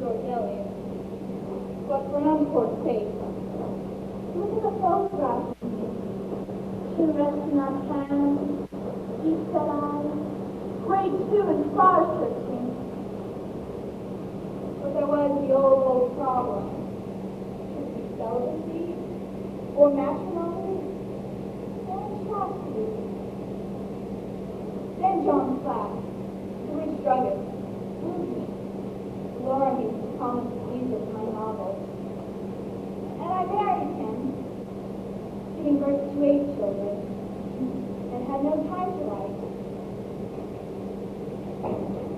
Cordelia. But for an unforced sake. Look at the photograph. She rests in our hands, deep set eyes, grade 2 and far searching. But there was the old problem. Should we celibacy or matrimony or chastity? Then John Flack, the rich druggist, moved me. Laura used to promise to read with my novels. And I married him, giving birth to 8 children, and had no time to write.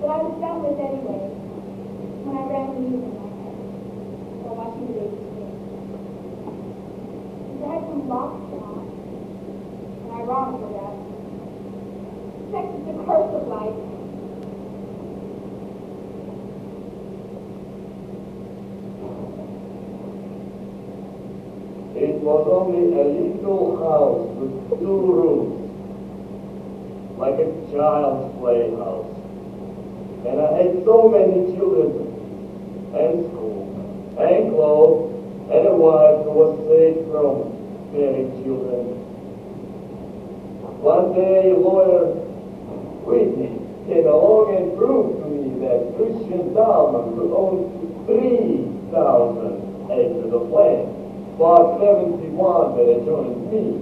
But I was done with anyway, when I ran the news in my head, while watching the baby sleep. He died from lockjaw, and I wronged for that. Sex is the curse of life. It was only a little house with 2 rooms, like a child's playhouse. And I had so many children, and school, and clothes, and a wife who was saved from bearing children. One day, a lawyer, Whitney, came along and proved to me that Christian Dalman could own 3,000 acres of land. But 71 that adjoined me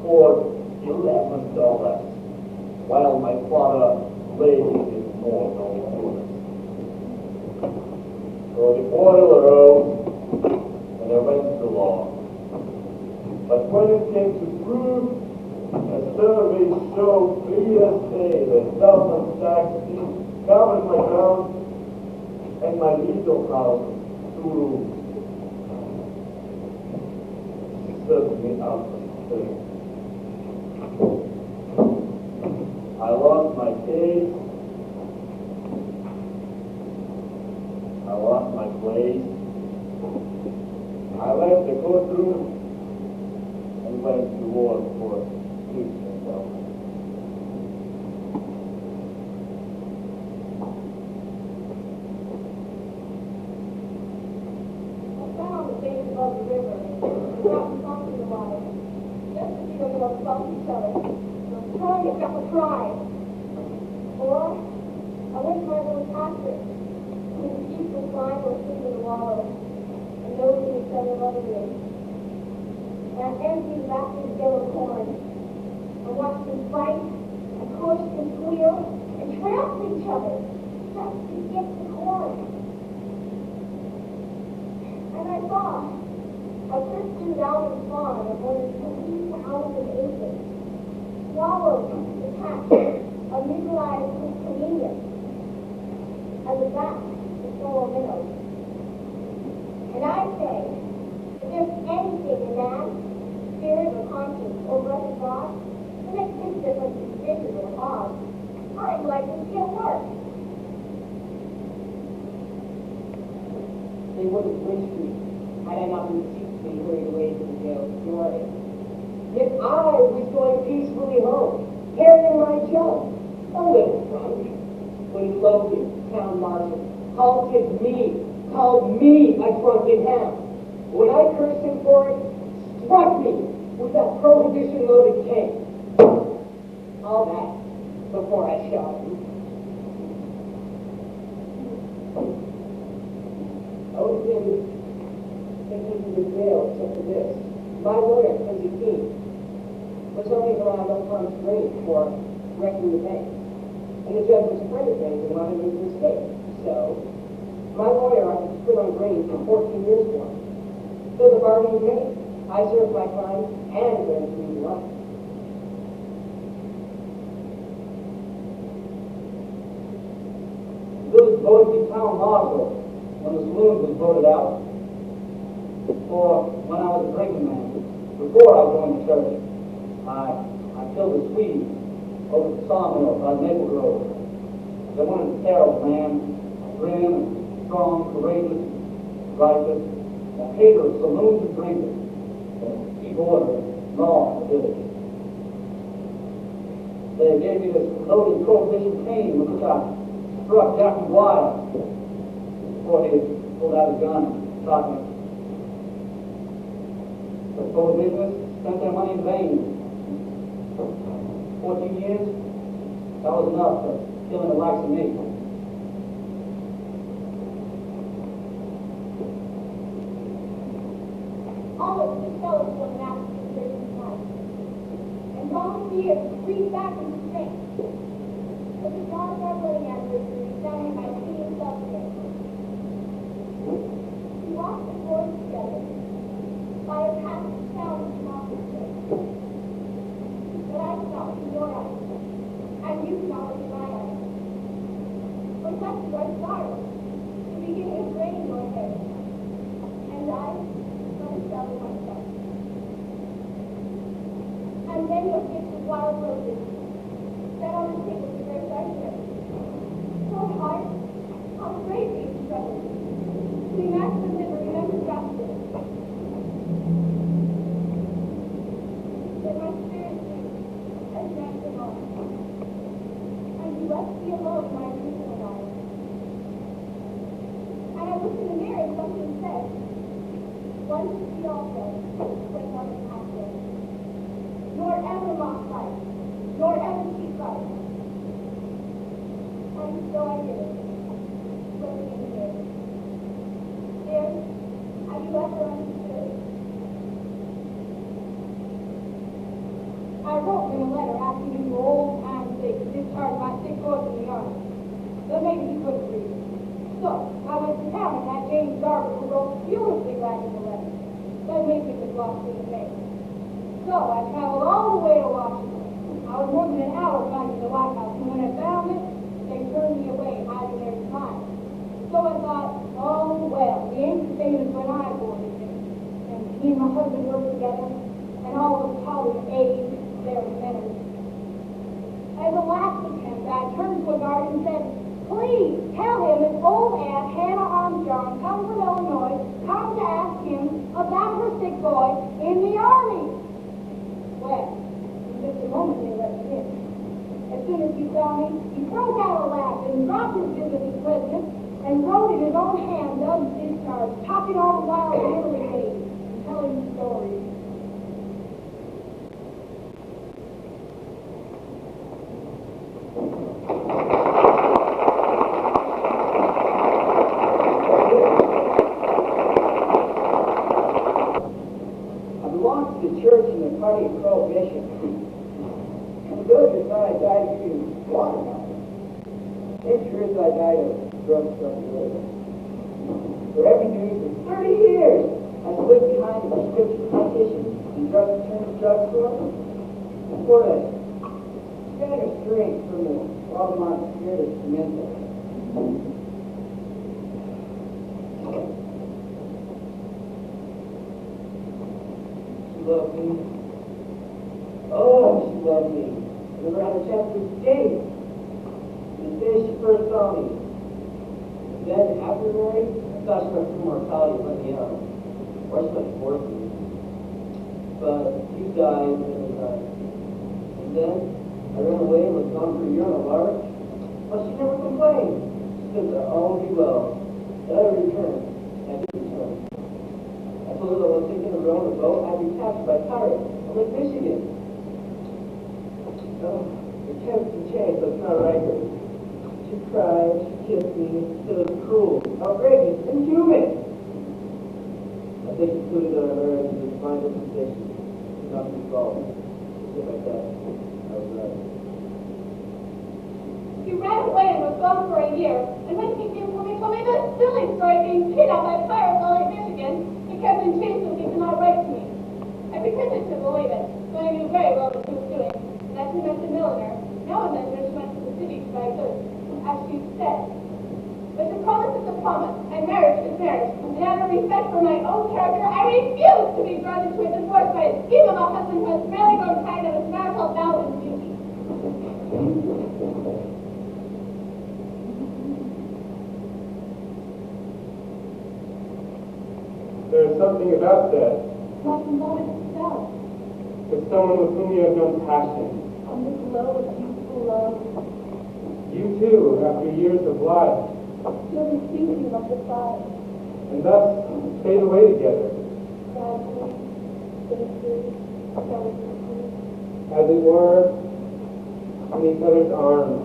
for $11, while my father lay his mortal illness. So the quarrel arose, and I went to law. But when it came to prove, a survey showed clear as day that Dalman's taxes covered my ground and my legal house 2 rooms. Certainly out of thing. I lost my case. I lost my place. I left the courtroom and went to work for Christian Dalman. I sat on the bank above the river. Just to see them all bump each other. I'm trying to get a cry. Or I went to my little pasture. We would keep the slime or sleep in the wallow and nosing each other lovingly. And empty lapped in yellow corn. I watched them fight and push and squeal and trample each other just to get the corn. And I saw a Christian Dalman farm of more than 2,000 acres, swallowed the tax of legalized convenience as a back to solar minnows. And I say, if there's anything in man, spirit or conscience or breath of God, that makes this difference in vision or cause, I'm likely to get worse. They would have lynched me had I not been hurried away to the jail of Peoria. Yet I was going peacefully home, carrying my jug, a little drunk, when Logan, town marshal, halted me, called me a drunken hound. When I cursed him for it, struck me with that prohibition-loaded cane. All that before I shot him. I was into the jail except for this. My lawyer, Kenzie Keene, was only around Oak Farms Green for wrecking the bank. And the judge was afraid of things and wanted me to escape. So, my lawyer offered to put on Green for 14 years for him. So the bargain was made. I served my time and guaranteed life. Village voted to town marshal when the saloon was voted out. Or when I was a drinking man, before I joined the church, I killed a Swede over the sawmill by Maple Grove. They wanted a terrible man, grim and strong, courageous, righteous, a hater of saloons and drinkers, and keep order and law in the village. They gave me this loaded prohibition cane with which I struck Jackie Wise. before he pulled out a gun and shot me. The whole business spent their money in vain. 14 years, that was enough for killing the likes of me. All of the fellows were masked in certain life, and volunteered to breathe back into strength. But the dawn of our wedding anniversary found my seeing self-care. We walked the floor together by a path of sound and opposite. But I saw in your eyes, and you saw in my eyes. For such was sorrow, the beginning of rain in your hair, and I discover myself. And then your gift of wild roses set on the table to break our ship. So hard, how great these troubles. We match the liver, remember justice. But my spirit thinks, as next of all. And you left me alone in my room for a while. And I looked in the mirror and something said, one should be also, but one is after. Nor ever mock life, nor ever cheat life. And so I did it, looking in here. Dear, have you ever understood? I wrote him a letter asking him for old time's sake to discharge my sick horse in the army. But maybe he couldn't read. So, I went to town and had James Garber, who wrote beautifully writing the letter. That made me was lost in the mail. So I traveled all the way to Washington. I was more than an hour finding the White House, and when I found it, they turned me away, hiding their smile. So I thought, oh well, the ancient thing is when I boarded him. And he and my husband worked together, and all of Polly's age, their memories. As a last attempt, I turned to a guard and said, please tell him his old aunt, Hannah Armstrong, comes from Illinois, come to ask him about her sick boy in the army. Well, in just a moment they let me in. As soon as he saw me, he broke out a laugh and dropped his business as president and wrote in his own hand Doug's discharge, talking all the while literally and telling stories. Party of Prohibition. And the villagers thought I died of shooting watermelon. It sure is I died of drug struggle. For every news for 30 years, I stood behind the prescription medication and drugstore. And for a standard strength from the Waldemar spirit of pimento. She loved me. Oh, she loved me. I never had a chance to escape. The day she first saw me. And then, after married, I thought she went through mortality and let me out. Or she went divorced me. But you died, and then I died. And then, I ran away and was gone for a year on a lark. But she never complained. She said that all would be well. That I would return. I did return. I told her that while taking a row on a boat, I'd be captured by pirates on Lake Michigan. Oh, the chance to change, that's not right. She cried, she kissed me, said it was cruel, outrageous, inhuman. I think she concluded that our marriage was a divine dispensation. It could not be solved. Just like that. I was right. He ran away and was gone for a year, and when he came home, he told me this silly story being kidnapped by pirates on Lake Michigan, and Captain Chase said he could not write to me. I pretended to believe it, but I knew very well what she was doing. That she met the milliner, now and then when she went to the city to buy goods, as she said. But the promise is a promise, and marriage is marriage, and out of respect for my own character, I refuse to be drawn into a divorce by a scheme of a husband who has barely grown tired of his marital vows and duty. There's something about that. Like the moment itself, With someone with whom you have known passion. on the glow of youthful love. You too, after years of life. You'll be thinking of the fire. and thus fade away together, Gradually, safely, delicately, as it were, in each other's arms.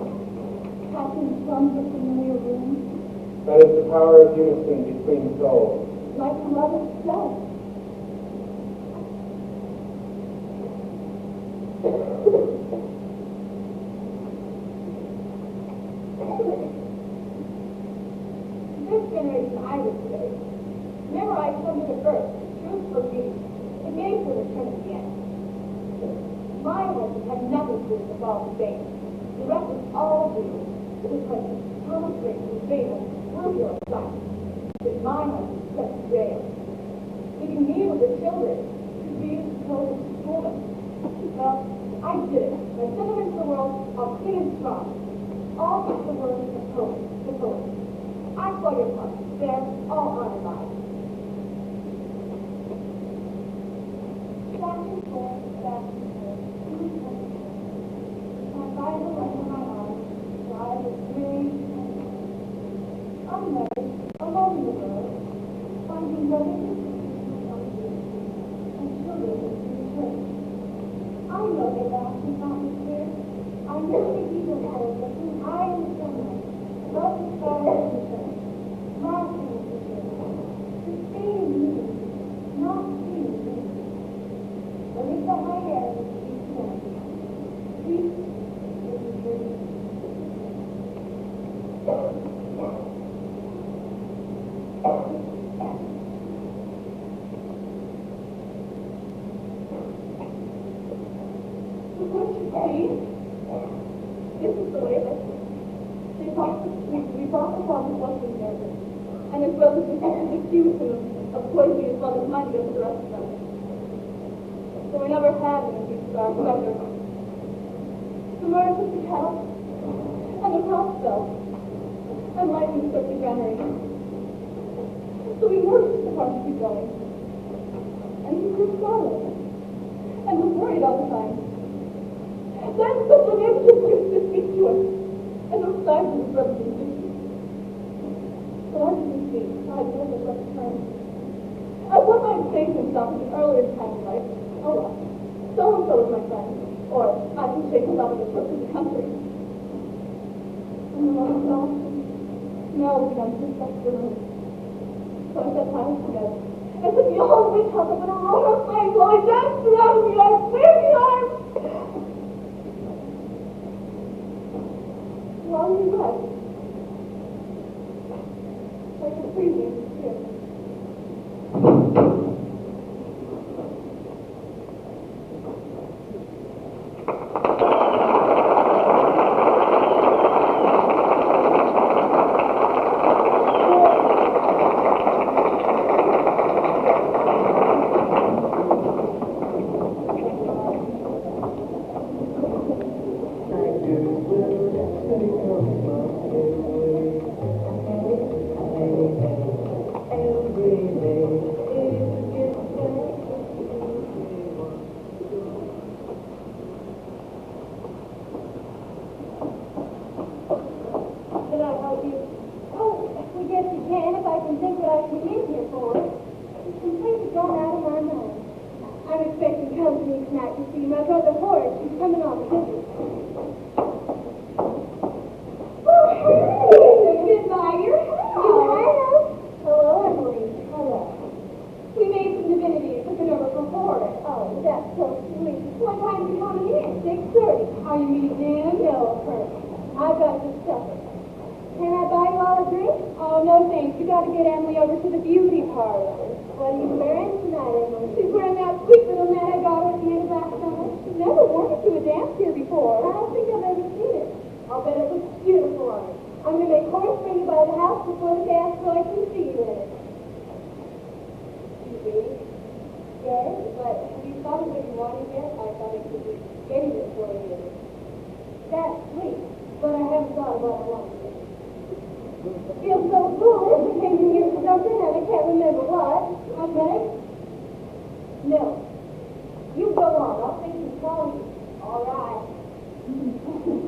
passing from the familiar room, That is the power of unison between souls. like love itself. This generation I was raised, memorized from the birth, truth for me, the game for return at the end. My husband had nothing to do with the fall of faith. The rest was all real. It was like Thomas Briggs and Fatal, Rubio and Simon. But my husband set to jail. Leaving me with the children to be told to school them. Well, I did it. I sent them into the world all clean and strong. All but the word of the poet. I saw your part. They're all honored by it. Back and forth, back and forth. My Bible under my arm, drive with dreams. I'm married, alone in the world, finding brothers and sisters on the and children in the church. I know they laugh and not me here. I know they evil hold, but whom I am the sunlight, love the stars of the church, marching with the church, sustaining unity, not seeing unity. But lift up my head and speak to them. Peace is the truth. This is the way that we brought the father's blessing together. And his brothers and sisters accused him of poisoning his mother's money against the rest of them. So we never had any of these our pleasure. The murder took the kettle, and the cross fell, and lightning struck the granary. So we worked the farm to keep going. And he grew sorrow, and was worried all the time. Then someone used to speak to us, and those signs of his brothers and sisters. So I didn't speak, I told us what to turn. I one might say to himself in an earlier time in life, oh well, so-and-so is my friend, or I can shake himself in the first of the country. And the Lord fell, now we began to discuss the room. So I set silence together. I said, behold, we talk about a roar of flame while I danced around me, I waved the arms. While you read, like a preview here.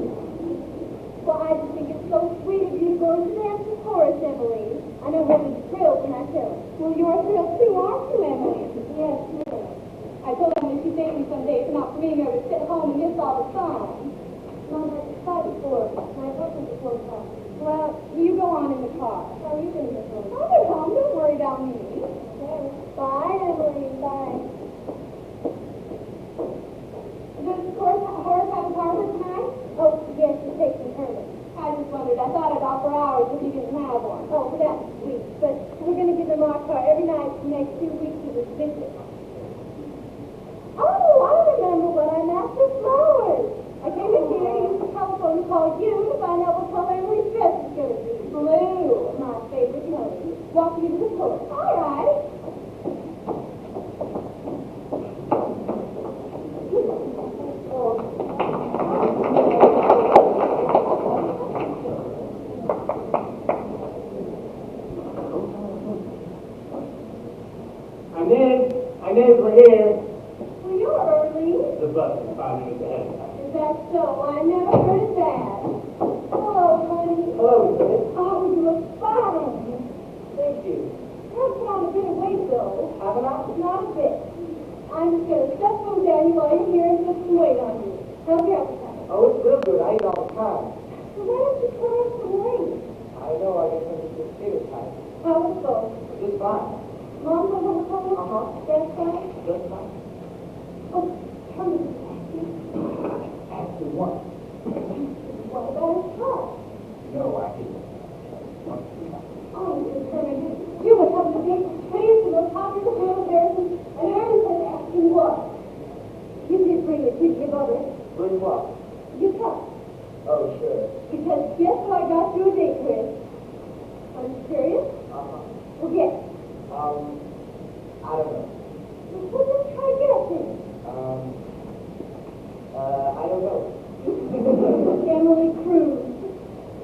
Well, I just think it's so sweet of you to go to dance with Horace. really thrilled when I tell her. Well, you're thrilled too, aren't you, Emily? Yes, ma'am. I told Emily she'd thank me someday for not permitting her to sit home and miss all the fun. Mom, I decided for my husband to close up. Well, you go on in the car. How are you going to get home? I'll get home. Don't worry about me. Okay. Bye, Emily. Bye. Does Horace have a partner tonight? Oh, yes, she's taking her. I just wondered. I thought I'd offer hours if you didn't have one. Oh, that's sweet. But we're going to give them our car every night for the next 2 weeks of this visit. Oh, I remember when I mapped the flowers. I came in here and used the telephone to call you to find out what color Emily's dress is going to be. Blue. My favorite color. Walk me to the floor. All right. Inez, we're here. Well, you're early. The bus is 5 minutes ahead. Is that so? I never heard of that. Hello, honey. Hello, Inez. Oh, you look fine. Thank you. You've put on a bit of weight, though. Haven't I? Not a bit. I'm just going to step from Daddy while you're here and put some weight on you. How's your appetite? Oh, it's real good. I eat all the time. So why don't you put on some weight? I know. I guess I'm just a skinny type. How was it go? Just fine. Mom, come on, come on. Uh-huh. That's fine. Just fine. Oh, tell me this, Daddy. After what? What about his car? No, I didn't. Oh, Mr. Herman, you must have the prettiest and most popular girl there, and Ernest was asking what? You did bring it, did you, Mother? Bring what? You cup. Oh, sure. Because guess who I got you a date with? Are you serious? Uh-huh. Well, guess. I don't know. Well, just try guessing. I don't know. Emily Cruz.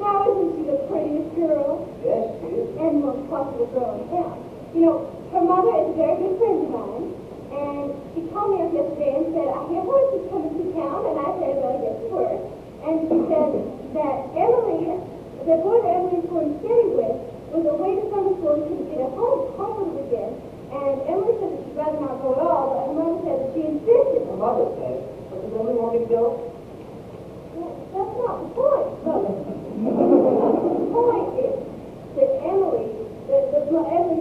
Now, isn't she the prettiest girl? Yes, she is. And the most popular girl in town. You know, her mother is a very good friend of mine, and she called me up yesterday and said, I hear Horace is coming to town, and I said, well, yes, you were. And she said that Emily, the boy that Emily's going steady with, was away to summer school and couldn't get at home comfortable again. And Emily said that she'd rather not go at all, but her mother said that she insisted. My mother said, but does Emily want me to go? Well, that's not the point, Mother. The point is that Emily's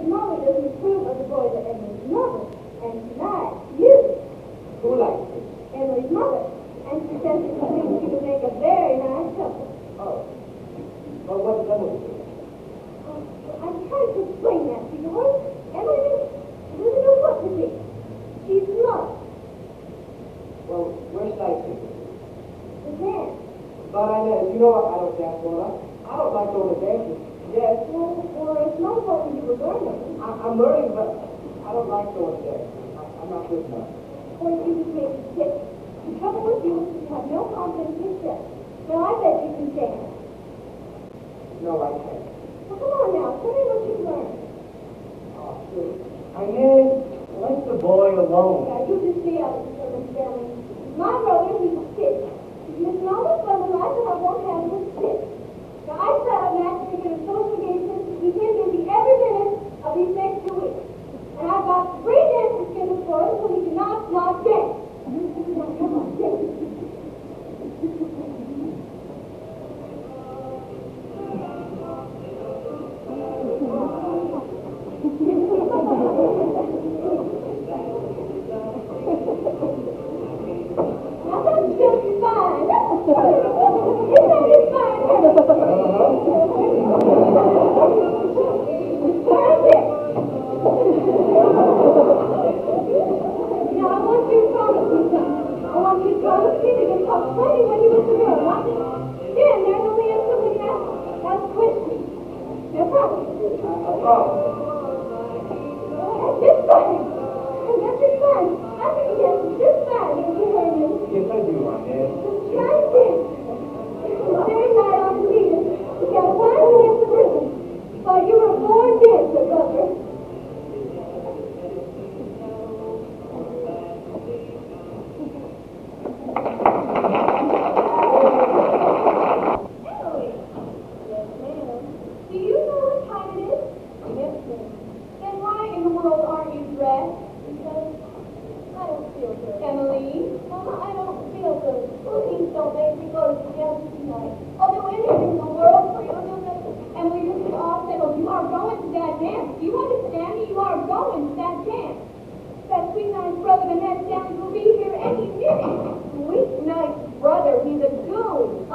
mother doesn't approve of the boy that Emily's mother. And tonight, you, Who likes me? Emily's mother, and she says that she thinks you would make a very nice couple. Oh. Well, what does Emily do? I'm trying to explain that to you, Horace. Emily doesn't know what to think. She's lost. Well, where should I take her? The dance. But Inez, you know I don't dance well enough. I don't like going to dances. Yes, Well, it's not what you were learning. I'm learning, but I don't like going to dances. I'm not good enough. Or you just make it sick. The trouble with you is you have no confidence in yourself. Now, I bet you can dance. No, I can't. Well, come on now. Tell me what you've learned. Oh, sure. Inez, let the boy alone. Yeah, you just stay out of the family. My brother, he's sick. He's missing all the fun, and I said I won't have him sick. Now, I set up Max to get a social engagement. He's here to be every minute of these next 2 weeks. And I've got 3 dances scheduled for him, so he cannot not dance. Now, come on, dance. Now, that's just fine. Isn't that just fine? Where's it? Now, I want you to promise me something. I want you to promise me that you'll talk plenty when you was a girl, not just stand there and only answer when you ask questions. Now, promise me. I promise. That's just fine. That's just fine. I think yes, it's just fine, Mr. Herman. Yes, I do, Inez. Just try and dance. The very night on the meeting, you got to find me in the room. Why, you were a born dancer, brother. Emily. Yes, ma'am. Do you know what time it is?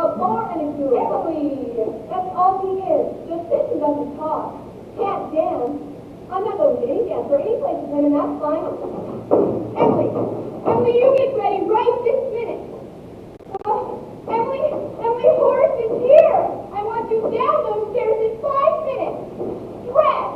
a bore and a goof. Emily, that's all he is. Just sits and doesn't talk. Can't dance. I'm not going to any dance or any place with him, and that's final. Emily, Emily, you get ready right this minute. Emily, Horace is here. I want you down those stairs in 5 minutes. Dress.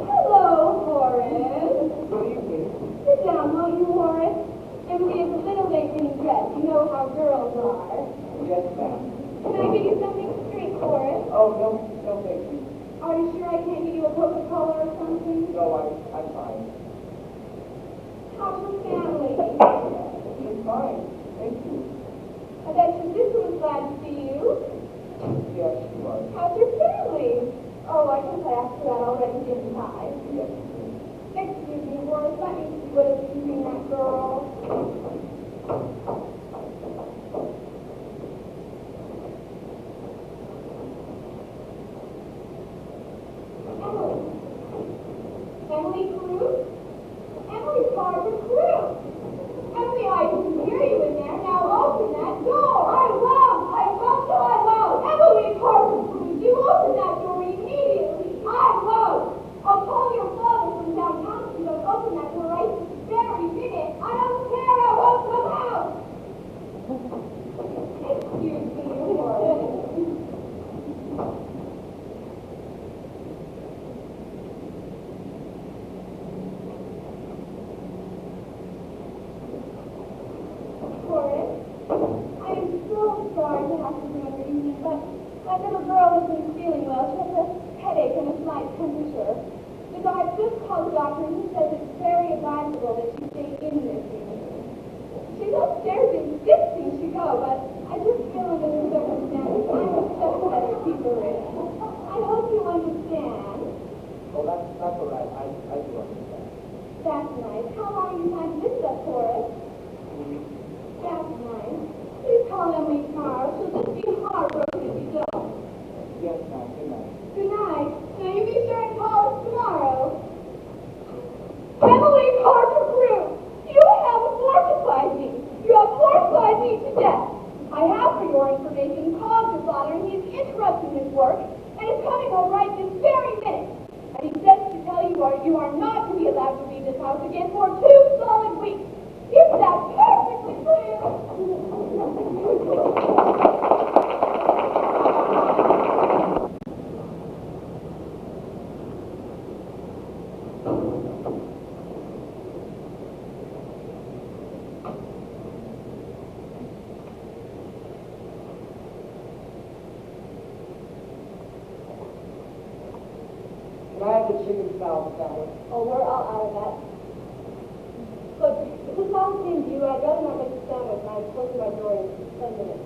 Hello, Horace. Good evening. Sit down, won't you, Horace? Emily is a little late getting dressed. You know how girls are. Yes, ma'am. Can I give you something to drink, Horace? Oh, no, thank you. Are you sure I can't give you a Coca-Cola or something? No, I'm fine. How's your family? It's fine. Thank you. I bet your sister was glad to see you. Yes, she was. How's your family? Oh, I guess I asked you that already, didn't I? Yes. Excuse me, Horace, let me see what is keeping that girl. Emily Cruz? Emily Carter Cruz! Emily, I didn't hear you in there. Now open that door. I won't. Emily Carter Cruz, you open that door immediately. I won't. I'll call your father from downtown if you don't open that door right this very minute. I don't care. I won't come out. Excuse me, Horace. Horace, I am so sorry to have to bring up your evening, but that little girl isn't feeling well. She has a headache and a slight temperature. The doctor just called the doctor and he says it's very advisable that she stay in this evening. She's upstairs insisting she go, but I just feel under the circumstances I must just let her keep her in. I hope you understand. Oh, that's all right. I do understand. That's nice. How long are you trying to visit us, Horace? That's nice. Please call Emily tomorrow. She'll just be heartbroken if you don't. Yes, ma'am. Good night. Good night. Now you be sure and call us tomorrow. Emily Carter Cruz, you have mortified me. You have mortified me to death. I have, for your information, called your father, and he's interrupting his work, and is coming home right this very minute. And he says to tell you you are not to be allowed to leave this house again for 2 solid weeks. Is that perfectly clear? Can I have the chicken salad sandwich? Oh, we're all out of that. Look, if the song came to you, I'd rather not make a sandwich, and I'm closing my door in 10 minutes.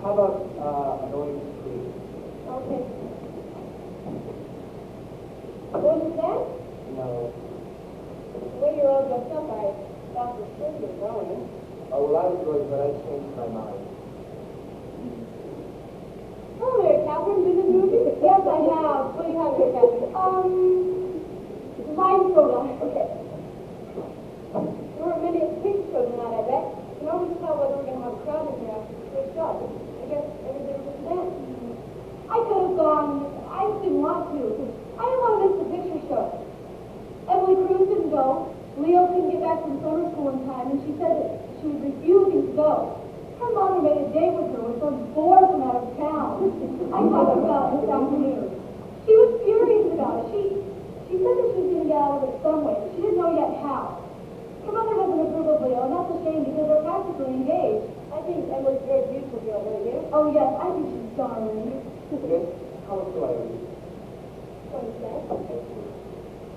How about an orange cream? Okay. Going to dance? No. The way you're all dressed up, I thought for sure you were going. Oh, well, I was going, but I changed my mind. Oh, there, Catherine, been in the movie? Yes, I have. What do you have here, Catherine? Lime soda. Okay. There weren't many at the picture show tonight, I bet. You can always tell whether we're going to have a crowd in here after the first shot. I guess everybody was then. I could have gone. I just didn't want to, because I didn't want to miss the picture show. Emily Cruz didn't go. Leo couldn't get back from summer school in time, and she said that she was refusing to go. Her mother made a date with her with some boy from out of town. I talked about it this afternoon. She was furious about it. She said that she was going to get out of it some way, but she didn't know yet how. Her mother doesn't approve of Leo, and that's a shame because they're practically engaged. I think Emily's a very beautiful girl, don't you? Oh, yes, I think she's darling. Miss, how much do I owe you? What is that?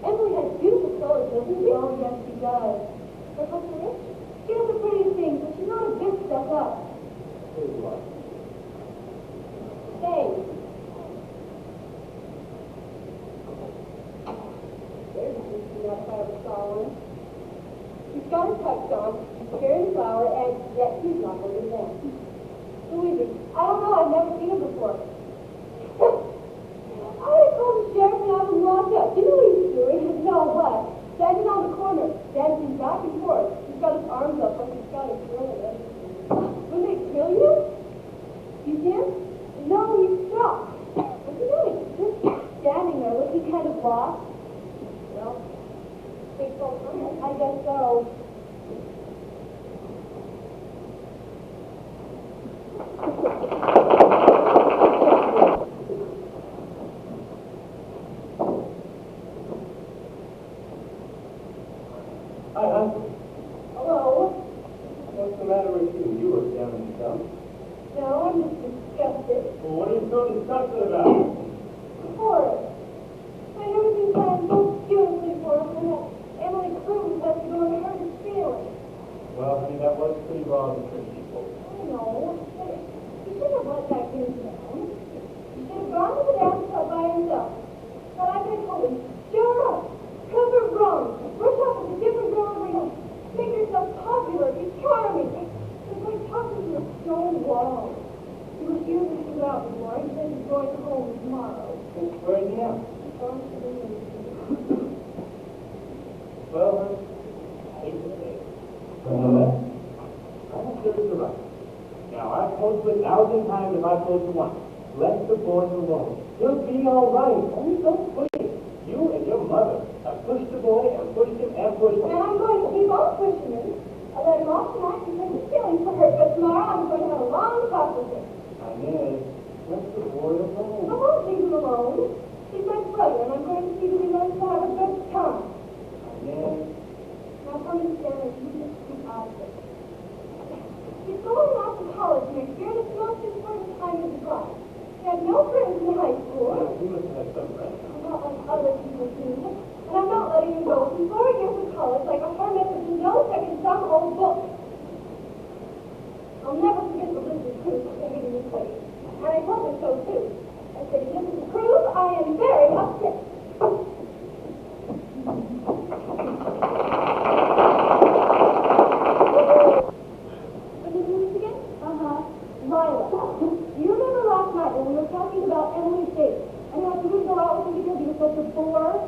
Emily has beautiful colors, doesn't she? Oh, yes, she does. But what's her rich? She has the prettiest things, but she's not a bit stuck up. Here's what. Say. There's a piece outside of a solid. She's got her tux on, she's carrying flour, and yet she's not going to dance. Who is it? I don't know, I've never seen her before. I called the sheriff and I was locked up. You know what he's doing? No, what? Standing on the corner, I guess so. Hi, hon. Hello? What's the matter with you? You look down in the dumps. No, I'm just disgusted. Well, what are you so disgusted about? Horrid. I everything planned so beautifully for us, and that Emily Cruz has to go and hurt his feelings. Well, honey, that was pretty wrong for people. I know, but he should have let that get him down. He should have gone to the dance club by himself. But I could have told him, cheer up, cover wrong, brush up with a different girl every night, make yourself popular, be charming. It's like talking to a stone wall. He refused to shoot out before. He said he's going home tomorrow. Where is he now? He's going to the movie. Well, honey, I hate to say it. But I don't care if you're right. Now, I've told you 1,000 times if I've told you once. Let the boy alone. He'll be all right. Only don't push him. You and your mother have pushed the boy and pushed him and pushed him. And I'm going to keep on pushing him. I let him off tonight because his feelings were hurt, but tomorrow I'm going to have a long talk with him. Inez, let the boy I alone. won't leave him alone. He's my brother, and I'm going to see that he learns to have a good time. Inez. Now, come and stand and you just keep out of it. He's going off to college next year, and it's the most important time of his life. He has no friends in high school. You must have some friends. I'm not like other people do. And I'm not letting him go from 4 years of college like a hermit with no second some old book. I'll never forget the blizzard cruise for thinking in this way. And I told him so too. I said, Mrs. Cruz, I am very upset. What did you do this again? Lila. Do you remember last night when we were talking about Emily's date? And how she wouldn't go out with him because he was such a bore?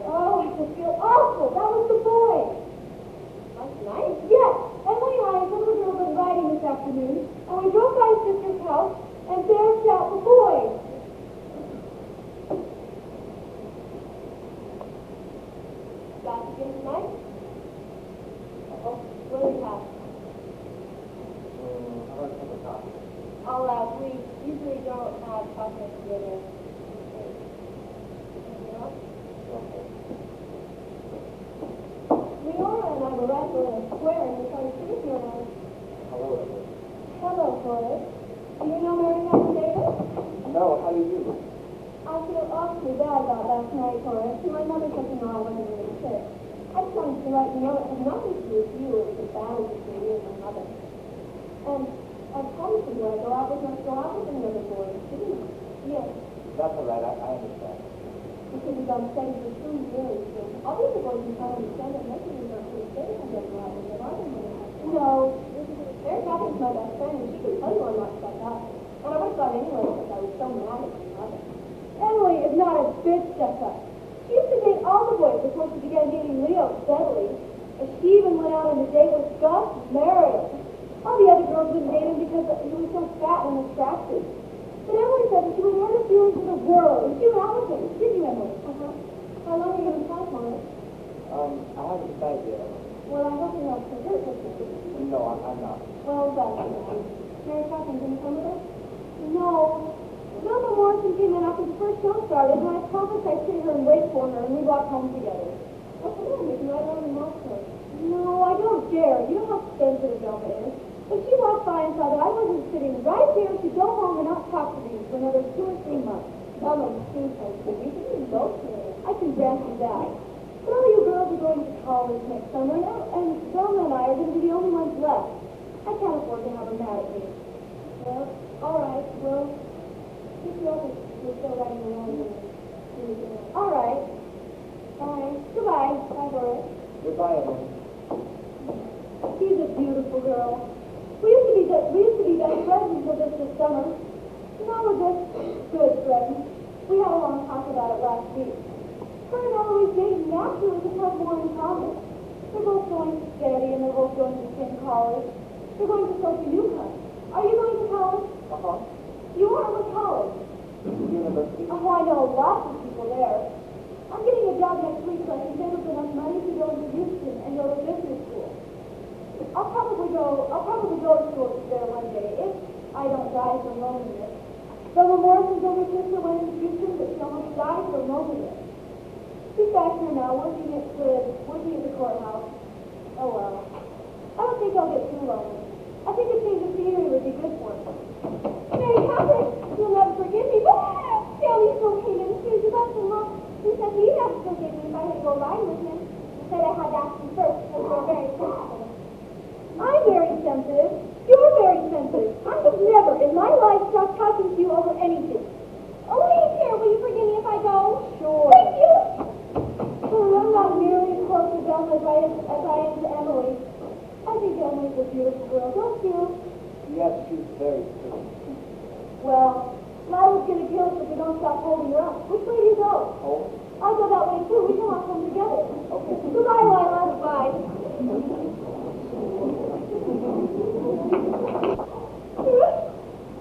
Oh, I just feel awful. That was the boy. Last night? Yes. Emily and I and some of the girls went riding this afternoon, and we drove by his sister's house, and there sat the boy. Back again tonight? Oh, what do you have? How about a cup of coffee? I'll ask. We usually don't have coffee together. Anything else? Okay. Leora and I were right there in a square, and we started sitting here, and I was, Hello, Emily. hello, Horace. Do you know Mary Helen Davis? No, how do you do? I feel awfully bad about last night, Horace. My mother said to know I wasn't really sick. I just wanted to let you know it had nothing to do with you. It was a battle between me and my mother. And I promised him when I go out with her, go out with another boy, didn't I? Yes. That's all right, I understand. Because he's on steady for 2 years. And all the other boys in town understand that maybe he's on pretty steady and doesn't go out with them, are they? No. Mary Catherine's my best friend, and she can tell you I'm not stuck up. And I would have thought anyway because I was so mad at my mother. Emily is not a bit stuck up. She used to date all the boys before she began dating Leo steadily. And she even went out on a date with Gus Meredith. All the other girls wouldn't date him because he was so fat and attractive. But Emily said that she would hurt her feelings for the world. And she went out with him. Didn't you, Emily? How long are you going to try for it? I haven't decided yet. Well, I hope you're not so hurt with me. No, I'm not. Well, that's nice. Mary Catherine didn't come with us? No. Wilma Morrison came in after the first show started, and I promised I'd sit her and wait for her, and we walked home together. What's the matter? You can ride along in Moscow. No, I don't dare. You know how sensitive Wilma is. If she walked by and saw that I wasn't sitting right here, she'd go home and not talk to me for another 2 or 3 months. Wilma seems so sweet. We can even go together. I can grant you that. But all you girls are going to college next summer, and Wilma and I are going to be the only ones left. I can't afford to have her mad at me. Well, all right. Well, keep you up if you're still riding along. All right. Bye. Goodbye. Bye, Horace. Goodbye, Emily. She's a beautiful girl. We used to be best friends until this summer. Now we're just good friends. We had a long talk about it last week. Her and Eloise dating naturally to have more in common. They're both going steady and they're both going to the same college. They're going to Sophie Newcomb. Are you going to college? Uh-huh. You are with college. University. Oh, I know lots of people there. I'm getting a job next week so I can save up enough money to go to the youth died from loneliness. Selma Morrison's older sister went into Houston, but she almost died from loneliness. She's back here now, working at the courthouse. Oh well. I don't think I'll get too lonely. I think a change of scenery would be good for me. Mary Catherine, you'll never forgive me, but Sally still came in and she was so long. He said he'd never forgive me if I had to go riding with him. He said I had to ask him first because we're very sensitive. I'm very sensitive. You're very sensitive. I have never in my life stopped talking to you over anything. Oh, leave here. Will you forgive me if I go? Sure. Thank you. Oh, I'm not nearly as close to Velma as I am to Emily. I think Emily's a beautiful girl, don't you? Yes, she's very pretty. Well, Lila's going to kill us if we don't stop holding her up. Which way do you go? Oh? I'll go that way too. We can all come together. Okay. Goodbye, Lila. Goodbye.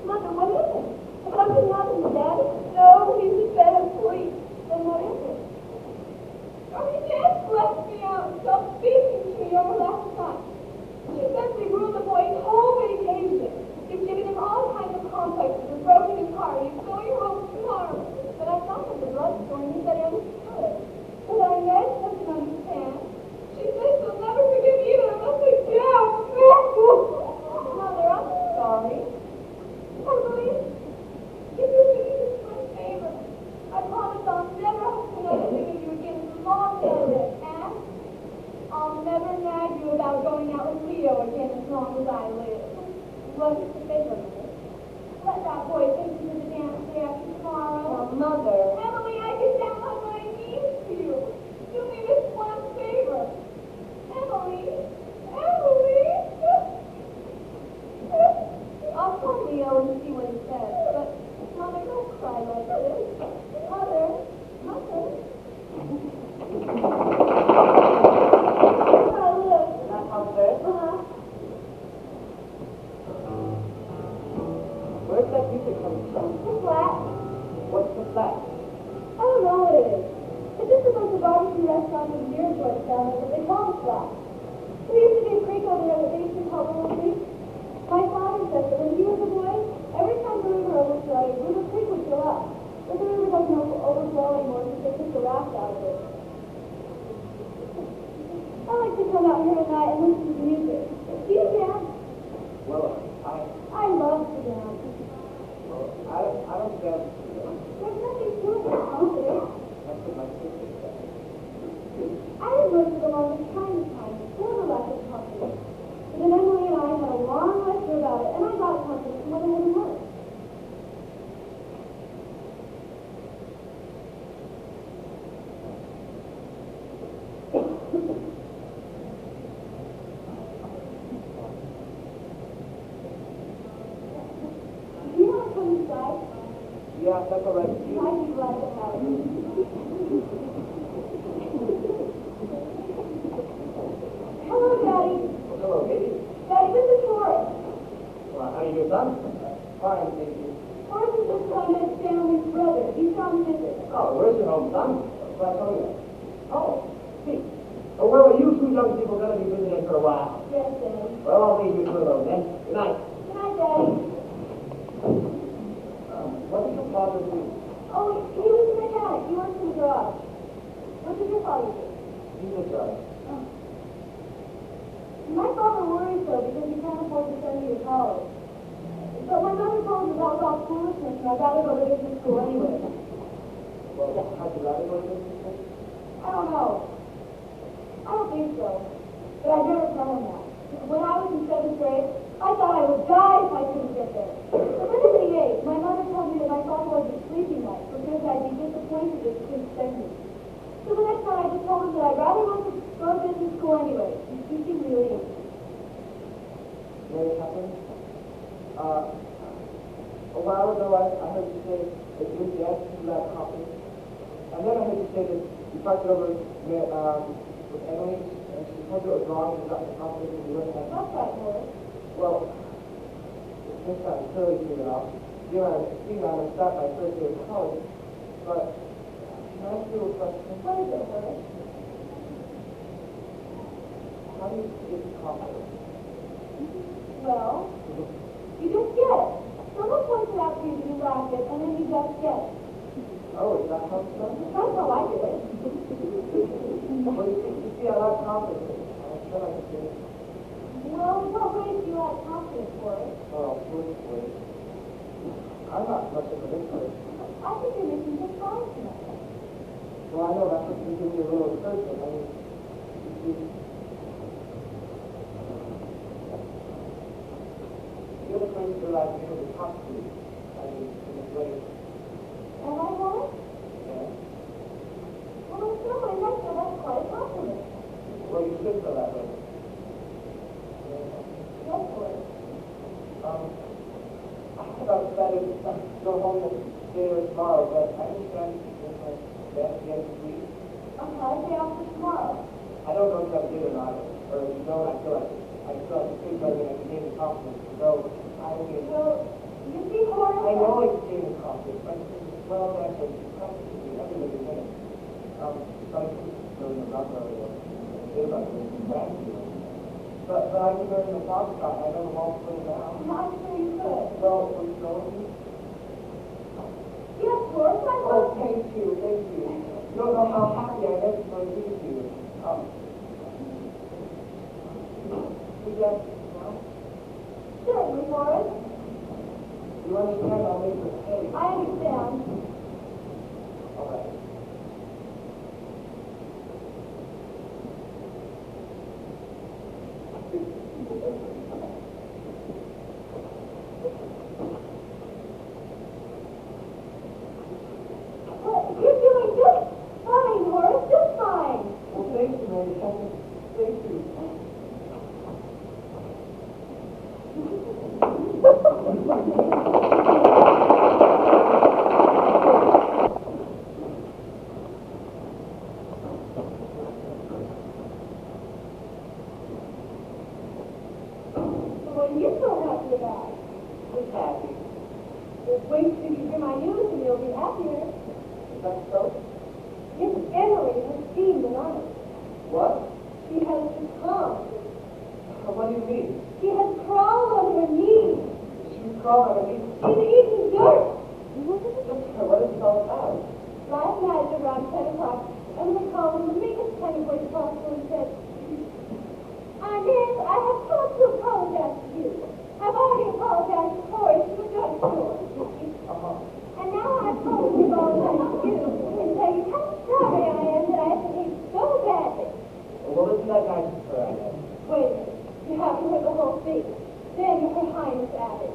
Mother, what is it? Has something happened to Daddy? No, he's in bed asleep. Then what is it? Oh, he just left me out and stopped speaking to me over last night. She simply ruined the boy's whole vacation. He's given him all kinds of complexes and broken his heart. He's going home tomorrow. But I saw him at the drugstore and he said he understood. But I read doesn't understand. She says she'll never forgive me even unless I do. Mother, I'm sorry. Emily, if you do me this one favor, I promise I'll never have to another thing with you again as long as I live. And I'll never nag you about going out with Leo again as long as I live. What's the favor, Mother? Let that boy take you to the dance day after tomorrow. Mother. Emily, I get down on my knees to you. Do me this one favor. Emily. Emily. I'll call Leo and see what he says. But, Mother, don't cry like this. Mother. Mother. Where I live. That house there? Uh-huh. Where's that music coming from? The flat. What's the flat? I don't know what it is. It's just a bunch of barbecue restaurants and beer joints down there, but they call it flat. There used to be a creek over there that they used to call Little Creek. My father said that when he was a boy, every time the river overflowed, Little Creek would fill up. But the river doesn't overflow anymore because they took the raft out of it. I like to come out here at night and listen to music. Do you dance? Well, I love to dance. I don't dance. There's nothing to it, Uncle. That's what my sister said. I had most of the longest time before the lack of company. But then Emily and I had a long lecture about it, and I got confidence in what it wouldn't work. Do you want to come inside? Yeah, that's all right. I'd be glad to have you. Hello, Daddy. Hello, baby. Daddy, this is Horace. Well, how do you do, son? Fine, thank you. Horace is just my Miss Stanley's brother. He's on visit. Oh, where's your home, son? What I told you. Oh, see. Oh, where were you two young people going to be visiting for a while? Yes, Daddy. Well, I'll leave you two alone then. Good night. Good night, Daddy. What did your father do? Oh, he was a mechanic. He works in the garage. What did your father do? He's a judge. Oh. My father worries, though, because he can't afford to send me to college. But my mother told me that was all foolishness, and I'd rather go to business school anyway. Well, how'd you rather go to business school? I don't know. I don't think so. But I'd never tell him that. When I was in 7th grade, I thought I would die if I couldn't get there. But then at the age, my mother told me that my father wasn't sleeping much because I'd be disappointed if he couldn't send me. So the next time I just told him that I'd rather go to business school anyway. He seemed really interested. Mary Catherine? A while ago I heard you say that you were dancing to that company. And then I heard you say that you talked it over with Emily, and she told you it was wrong and you got the confidence and you learned that. That's right, Horace. Well, this sounds silly to you now. You know, I'm going to start my first year of college, but can I ask you a question? What is it, Horace? How do you get confidence? Well, you just get it. Someone points it out to you, you laugh it, and then you just get it. Oh, is that how it's done? That's how I do it. Well, you see, I like confidence. I'm sure I can do it. Well, what ways do you like confidence for it? Well, firstly, I'm not much of a big person. I think you're making just fine tonight. Well, I know that's what can give me a little encouragement. I mean, you see, you're the person that I've been able to talk to. I mean, in this way. Am I right? Yeah. Well, in some ways, I feel that's quite a compliment. Well, you should feel that way. Yes, Boris. I decided to go home today or tomorrow, but I understand it's like that at the end of the week. Okay, day off for tomorrow. I don't know if I did or not, or if you don't, I feel like it's pretty better than I can gain the confidence. So, I mean, Well, you see, Horace. I know I can gain the confidence, but well, actually, practically everybody wins. Some people not very well. They about to back to you. But I can learn the foxtrot. I know the wall play now. I'm sure you could. Well, we're going. Yes, Horace, I Oh, love you. thank you, thank you. You don't know how happy I am to meet you. We get now? Certainly, Horace. You understand I'll make a mistake. I understand. All right. Well, you're doing just fine, Horace, just fine. Well, thank you, Mary. Thank you. What are you so happy about? Just happy. Well, wait till you hear my news and you'll be happier. Is that so? Miss Emily has seen the night. What? She has succumbed. What do you mean? She has crawled on her knees. She's crawling on me. She's eaten dirt. What is it all about? Last night at around 10 o'clock, Emily called in the meekest kind of voice possible and said, Inez, I have come to apologize to you. I've already apologized to Horace for the drugstore. And now I've come to apologize to you and tell you how sorry I am that I have behaved so badly. Well, isn't that nice of her, I guess? Wait a minute. You haven't heard the whole thing. Then Her Highness added,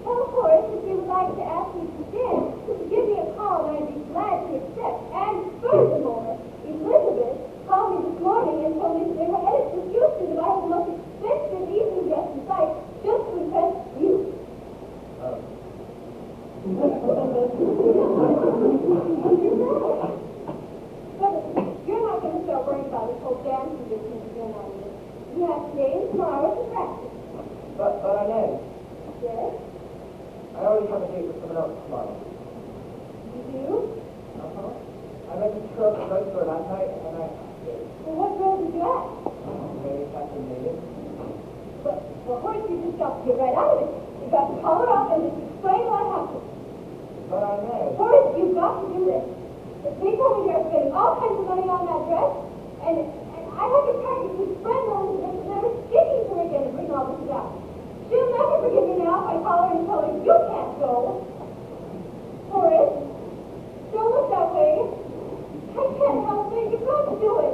tell Horace if you would like to ask me to dance, to give me a call and I'd be glad to accept. And furthermore, Elizabeth called me this morning and told me that they were headed to Houston to buy the most expensive evening dress in sight just to impress you. But you're not going to start worrying about this whole dancing business again, are you? You have today and tomorrow to practice. But Inez, Yes? I already have a date with someone else tomorrow. You do? I met this girl at the drugstore last night, and Well, what girl did you ask? very fascinated. But, Horace, you just got to get right out of it. You've got to call her up and just explain what happened. But Inez, Horace, you've got to do this. They told me you're spending all kinds of money on that dress, and I had to practically spread those and never speaking to her again to bring all this about. She'll never forgive me now if I call her and tell her you can't go. Horace, don't look that way. I can't help it. You've got to do it.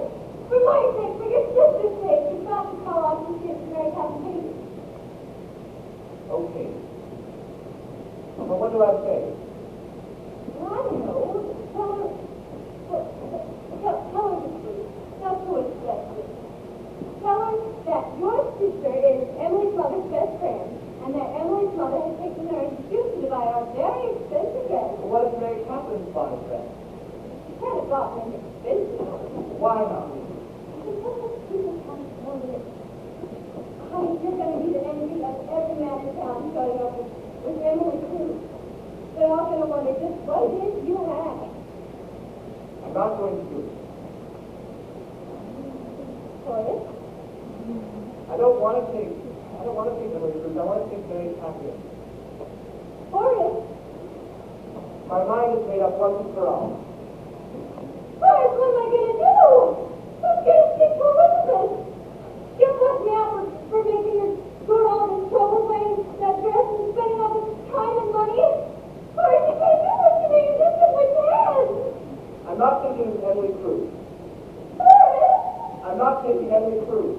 For my sake, for your sister's sake, you've got to call off and see if Mary has a baby. okay. But what do I say? Well, I don't know. Tell her the truth. That's what it's best to. Tell her that your sister is Emily's mother's best friend, and that Emily's mother has taken her to Houston to buy a very expensive dress. Well, what if Mary Catherine's bought a dress? She can't have bought an expensive one. Why not? People can't know this. Honey, you're going to be the envy of every man in town showing up with Emily, too. They're all going to wonder just what it is you have. I'm not going to do it. Horace? I don't want to take Emily's route. I want to take Mary Catherine. Horace? My mind is made up once and for all. Horace, what am I going to do? I'm going to stick to Elizabeth. You put me out for making her go to all this trouble wearing that dress and spending all this time and money. Horace, you can't do this to me. You're just in my head. I'm not thinking of Emily Cruz. Horace! I'm not taking Emily Cruz.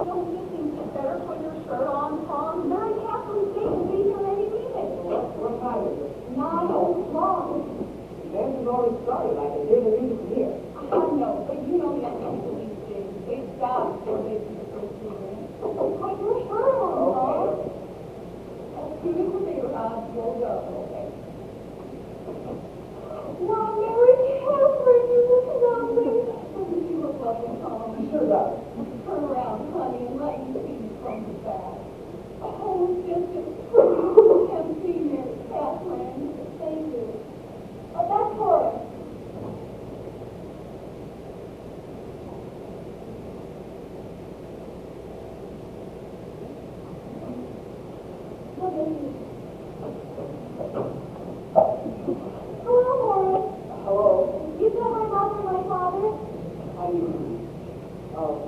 Don't you think you better put your shirt on, Tom? Mary Catherine's date will be here any minute. What time is it? 9 o'clock. The dance has already started. I can hear the music from here. I know, but you know the people these days. They stop before they do the first season. Put your shirt on, Tom. As soon as the bigger house rolls up, okay? Wow, Mary Catherine, you look lovely. Doesn't she look lovely, Tom? She sure does. Turn around, honey, and let you see from the back. Oh, it's just a can't see Mary Catherine. Thank you. Oh, that's Horace. Look at you. Hello, Horace. Hello. You saw my mother and my father? How do you do?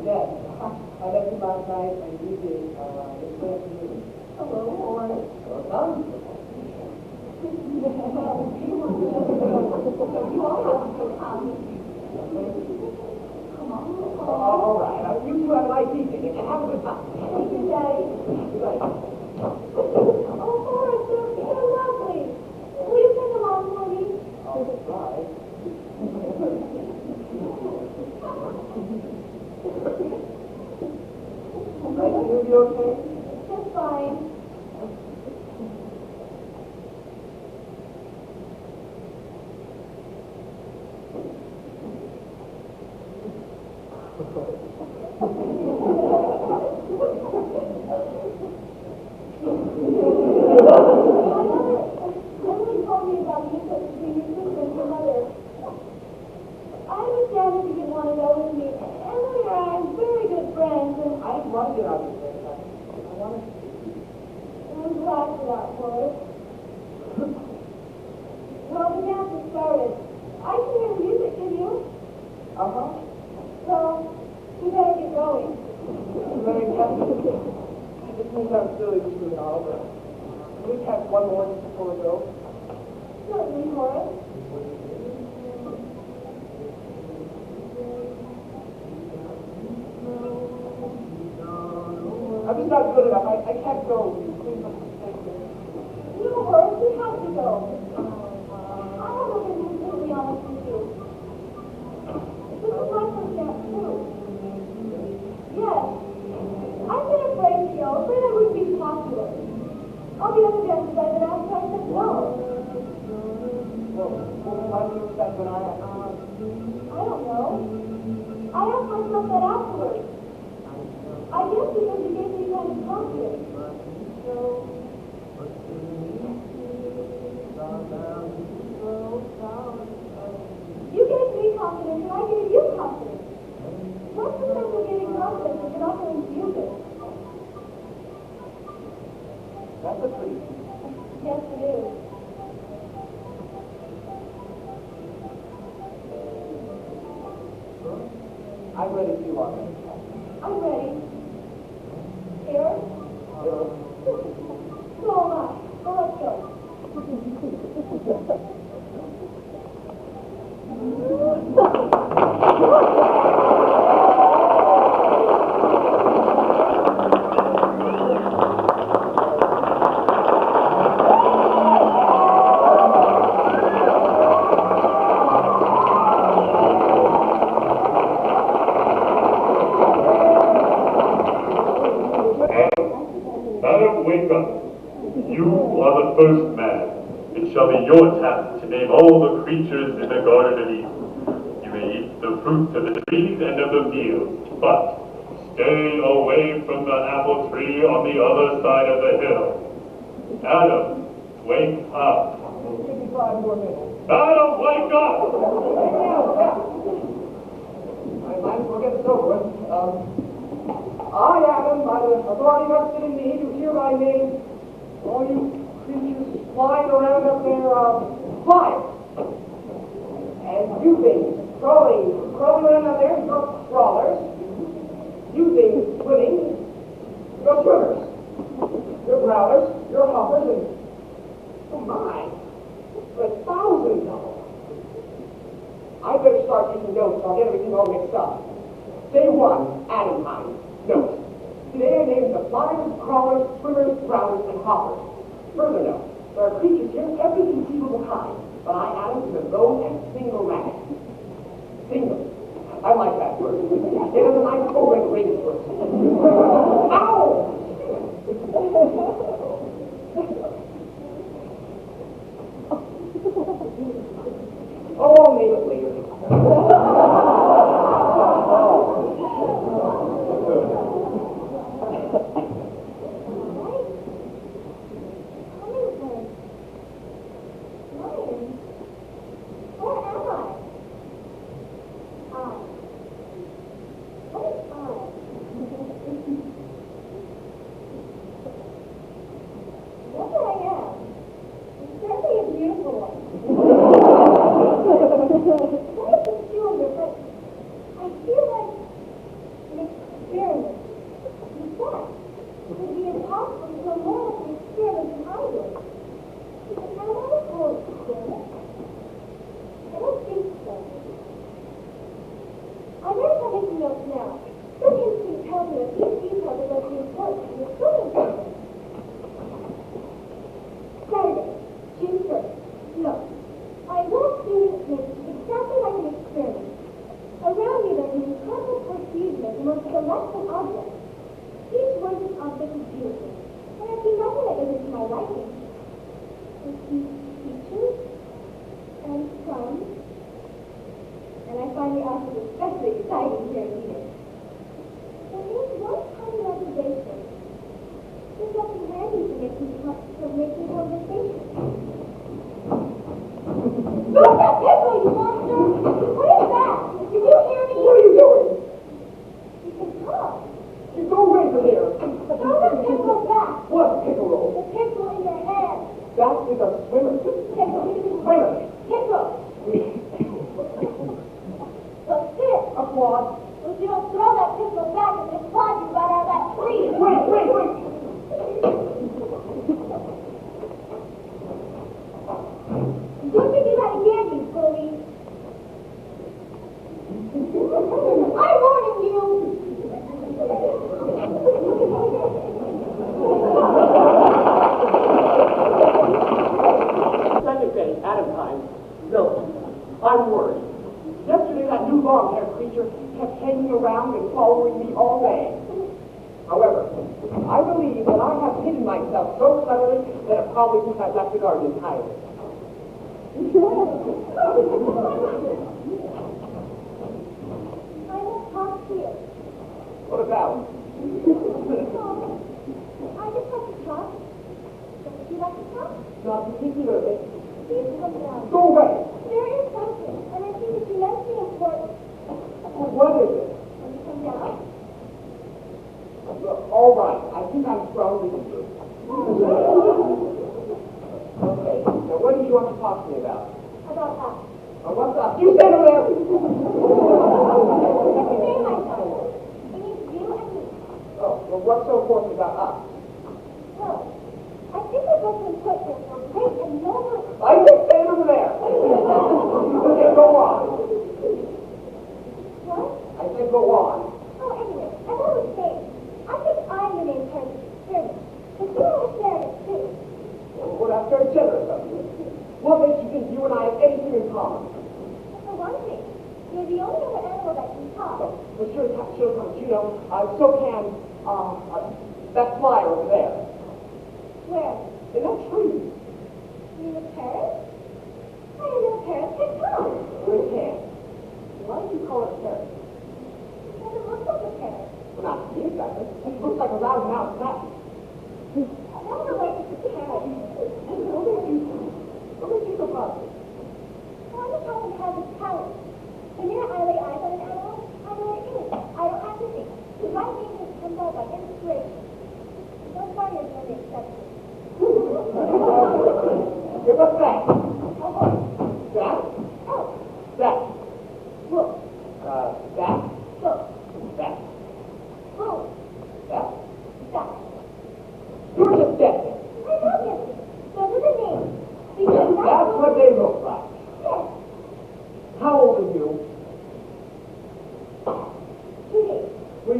Yes. I met you last night and you did explain to me. Hello, Horace. Well done. You all have to come. Come on. All right. Now, you two have a nice evening and have a good time. Thank you, Daddy. Good night. Oh, Horace, they're lovely. Will you sing along for me? I'll try. Nice to hear you okay? Just fine. Emily told me about you between your sister and your mother. I understand that you didn't want to go with me. Emily and I are very good friends, and I didn't want to get out of this. I wanted to see you. I'm glad for that, Horace. Well, the dance has started. I can hear music, can you? Uh-huh. Well, we better get going. Very happy. It seems I'm silly to do it all, but can we catch one more just before we go? Certainly, Horace. I'm just not good enough. I can't go. Please don't take me. No, Horace, we have to go. I haven't been completely honest with you. This is my first dance, too. Yes. I've been afraid to go, afraid I wouldn't be popular. All the other dances I've been asked, I said no. Well, why do you expect when I don't know. I asked myself that afterwards. I guess because you gave me kind of confidence. You gave me confidence and I gave you confidence. What's the sense of giving confidence if you're not going to use it? That's a treat. Yes, it is. I'm ready if you are. I'm ready. Here? So am I. So let's go. Adam, wake up. You are the first man. It shall be your task to name all the creatures in the Garden of Eden. You may eat the fruit of the trees and of the fields, but stay away from the apple tree on the other side of the hill. Adam, wake up. 55 more minutes. Adam, wake up! I might as well get this over with. I, Adam, by the authority vested in me, do hereby name all you creatures flying around up there, flyers. And you things crawling around up there, you're crawlers. You things swimming, you're swimmers. You're growlers, you're hoppers, and oh my, for thousands of them. I better start taking notes, so I'll get everything all mixed up. Day one, Adam time. Note. Today I named the flyers, crawlers, swimmers, growlers, and hoppers. Further note, there are creatures here of every conceivable kind, but I, Adam, is a lone and single man. Single. I like that word. It is a nice old ring word. Ow! Oh, I'll name it later. When I lay eyes on an animal, I know what it is. I don't have to think. My thinking comes out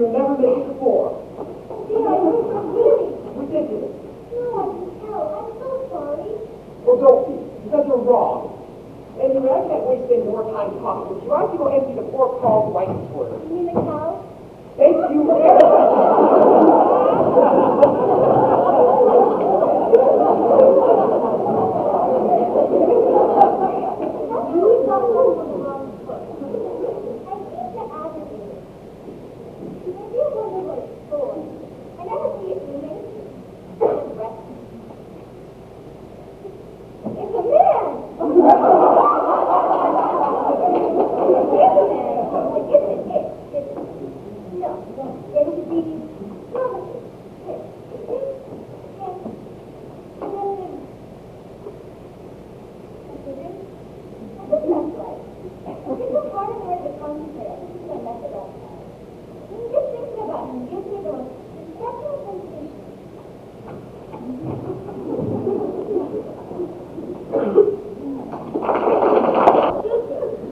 you'll never make it before. Dear, I was really. Ridiculous. No, I can tell. I'm so sorry. Well, don't be, because you're wrong. Anyway, I can't waste any more time talking with you. I have to go empty the 4 crawls right for it. You mean the cow? Thank you very much. You got home on the wrong foot. I seem to aggravate it. I do wonder what it's for. I never see it moving. It's a man! It's a man! No, it should be promises. I think that's right. It's so hard in order to concentrate. I think I messed it up. Just thinking about him gives me the most exceptional sensation.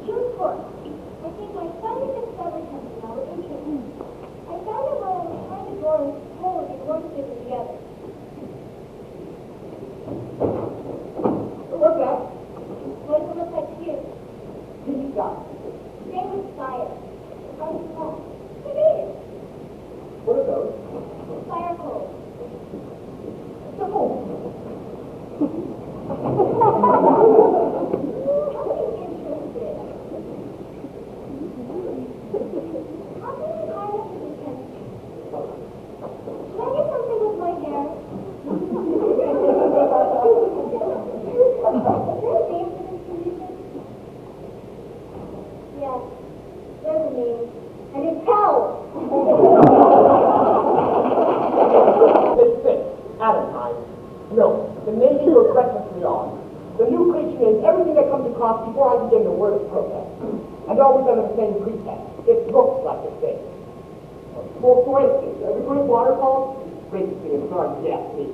June 4th. I think I finally discovered something I was interested in. I found it while I was trying to draw a hole and one sticker together. What's that? What does it look like to you? Peace out. His name was Fire. How do you know? He made it. What are those? Fire coal. The hole. How are you interested? How can I harness his attention? Should I get something with my hair? Is there a name for this condition? Yes, there's a name. And it's hell. They fit. At a time. No, the naming was recklessly on. The new creature names everything that comes across before I begin the word of protest. And always under the same pretext. It looks like a thing. For instance, the great waterfall, basically, I'm sorry to ask me.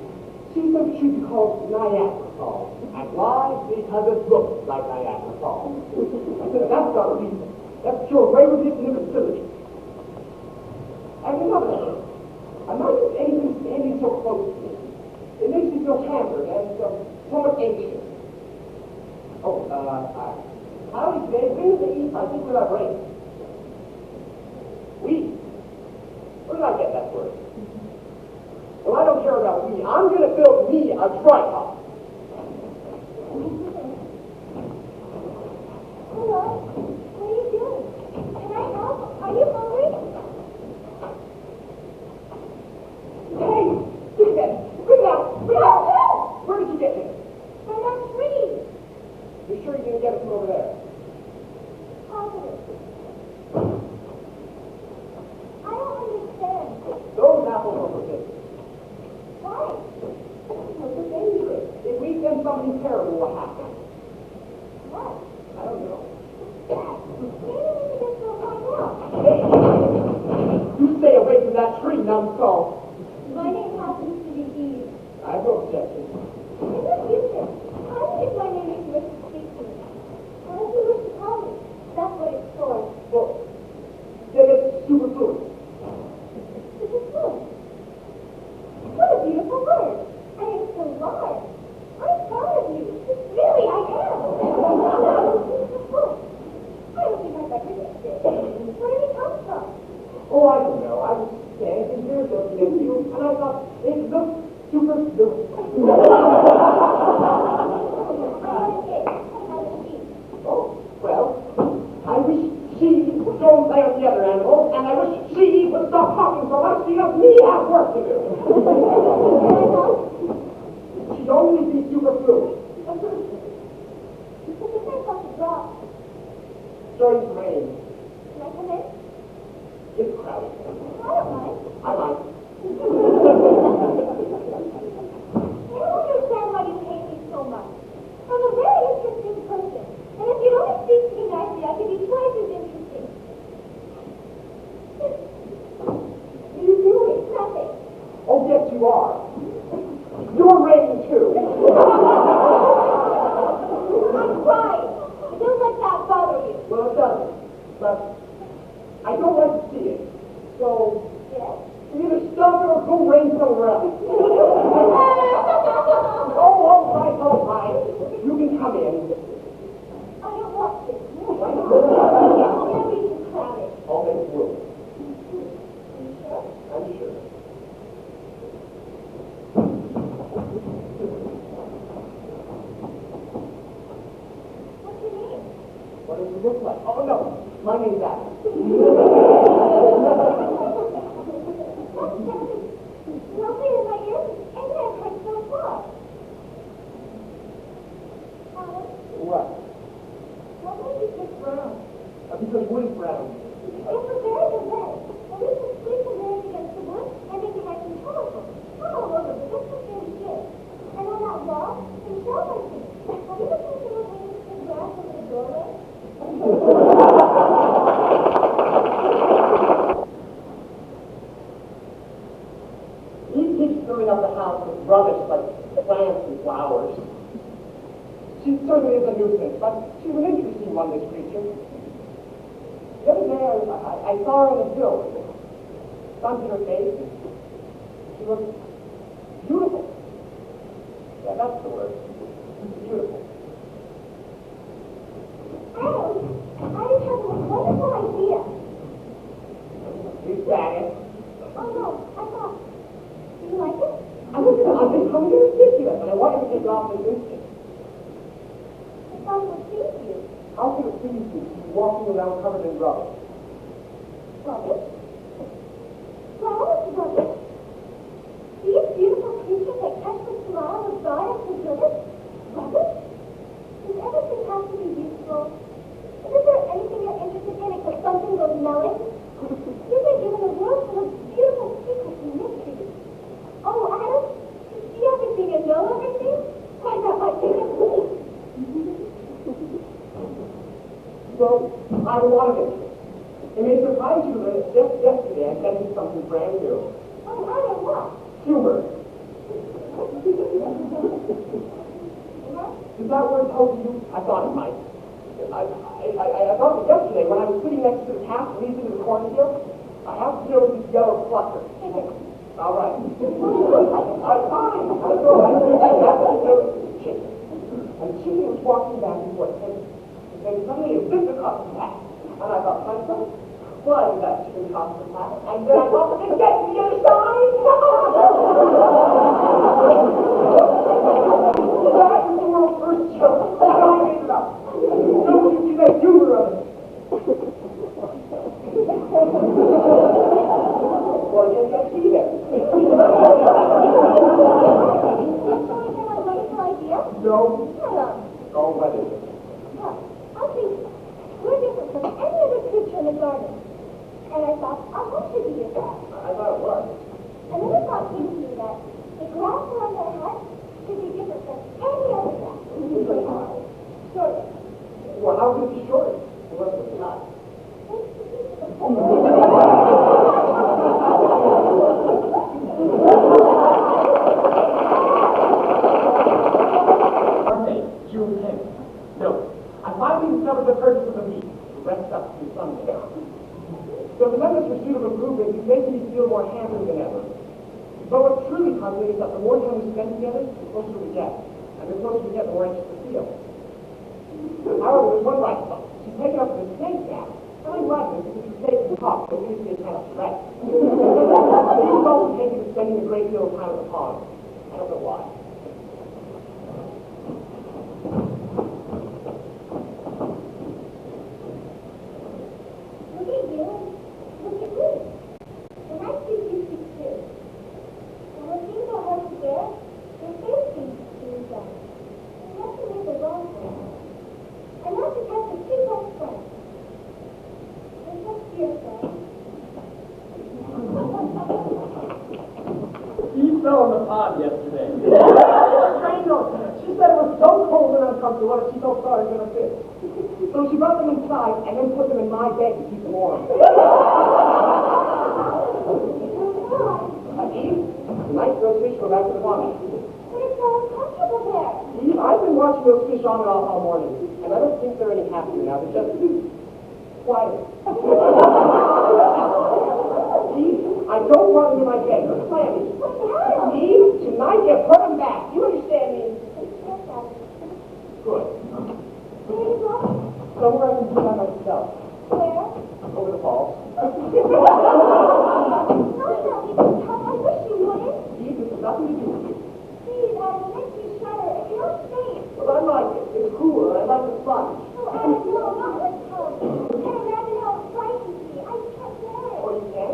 She said it should be called Niagara Falls. And why? Because it looks like Niagara Falls. I said, that's not a reason. That's pure waywardness and imbecility. And another thing, I'm not used to anything standing so close to me. It makes me feel hampered and somewhat anxious. Oh, howdy today. Bring the east. I think we'll have rain. We? Where did I get that word? Well, I don't care about we. I'm going to build me a tripod. Hello? What are you doing? Can I help? Are you hungry? Hey! Look at that! Bring it out! Bring it out! Where did you get this? From that tree. You sure you're going to get it from over there? Positive. I don't understand. Those apples are forbidden. Why? They're dangerous. If we send something terrible, what happens? What? I don't know. Maybe we can just go find out. Hey! You stay away from that tree, numbskull. My name happens to be Eve. I have no objection. In the future, how do you my name if you wish to speak to me? Or if you wish to call me? That's what it's for. Well, then it's superfluous. This is good. What a beautiful word. And it's so large. I'm proud of you. Really, I am. Of course. I don't think I've ever missed it. Where did it come from? Oh, I don't know. I was standing here looking at you, and I thought it looked superfluous. Oh, well, I wish she would go and play with the other animals, and I wish she would stop talking so much because me have work to do. She'd only be superfluous. Starting to rain. Can I come in? It's crowded. I don't mind. I like. I don't understand why you hate me so much. I'm a very interesting person. And if you'd only speak to me nicely, I could be twice as interesting. What are you doing? Nothing. Oh, yes, you are. You're raining too. I'm crying. Don't let that bother you. Well, it doesn't. But I don't like to see it. So, Yes? you either stop it or go rain somewhere else. Oh, all right. You can come in. I don't want to. Why not? Maybe we should crowd it. I'll make room. You sure? I'm sure. What's your name? What does it look like? Oh, no. My name's Adam. Lovely in my ears, and I've heard so far. Adam, What? what made you pick brown? Because what is brown? It's a very good red. And we can squeeze the red against the wood and make it nice and colorful. Not all over, but just the very good. And on that wall, some shells I see. Have you ever seen someone hanging the grass over the doorway? He keeps filling up the house with rubbish like plants and flowers. She certainly is a nuisance, but she's an interesting one, this creature. The other day I saw her on the hill. Sun hit her face. She looked beautiful. Yeah, that's the word. Beautiful. Adam, I just have a wonderful idea. You got it. Oh no, I thought. Do you like it? I'm ridiculous, and I want you to take it off this instant. I thought it would please you. How can it please you to be walking around covered in rubbish? Rubbish? Brown is rubbish? These beautiful creatures that catch the smile of God and preserve it? Rubbish? Does everything have to be useful? Isn't there anything you're interested in except something goes melon? You've been given a world full of beautiful secrets and mysteries. Oh, Adam, you see everything and know everything? Why, that might take a week. Well, I have a lot of interest. It may surprise you that just yesterday I sent you something brand new. Oh, Adam, what? Humor. Does that word hold you? I thought it might. I thought it yesterday when I was sitting next to the path leading to the cornfield. I happened to notice this yellow cluster. All right. I'm fine. That's all right. I happened to notice this chicken. And the chicken was walking back and forth. And then suddenly it zipped across the path. And I thought to myself, why did that chicken cross the path? And then I thought, get to the other side! That is the world's first joke. And I made it up. So you see that humor of it. Well, you can't see that. No. Oh, what is it? Well, I think we're different from any other creature in the garden. And I thought, our home should be different. I thought it was. And then the thought came to me that the grass around our hut should be different from any other grass. Shorter. Well, how could it be short? Unless it's not. Monday, June 10th. No, I finally discovered the purpose of the meat to rest up through Sunday. The relentless pursuit of improvement is making me feel more hammered than ever. But what's truly puzzling is that the more time we spend together, the closer we get. And the closer we get, the more anxious we feel. However, there's one bright spot. She's taken up with a snake now. And I'm glad this because the snake can talk, so it usually is kind of threat. She's also taken to spending a great deal of time at the pond. I don't know why. Look at you. Look at me. And I see you too. And when things are hard to bear, your face seems to change down. And nothing is a wrong thing. And that's because we're two best friends. We're just dear friends. He fell in the pond yesterday. I know. She said it was so cold and uncomfortable that she felt sorry for her fish. So she brought them inside and then put them in my bed to keep them warm. Eve, tonight those fish go back to the pond. But it's so uncomfortable there. Eve, I've been watching those fish on and off all morning, and I don't think they're any happier now. They're just quiet. I don't want them in my bed. Understand me? Eve, tonight you put them back. You understand me? Yes, Daddy. Good. Where are you going? Somewhere I can do by myself. Where? Over the falls. No, Daddy, I wish you wouldn't. Eve, this has nothing to do with you. Please, Adam, it makes me shudder. You're safe. Well, I like it. It's cool, and I like the fun. Oh, Adam, no, not this time. I can't imagine how it frightens me. I can't bear it. Oh, you can?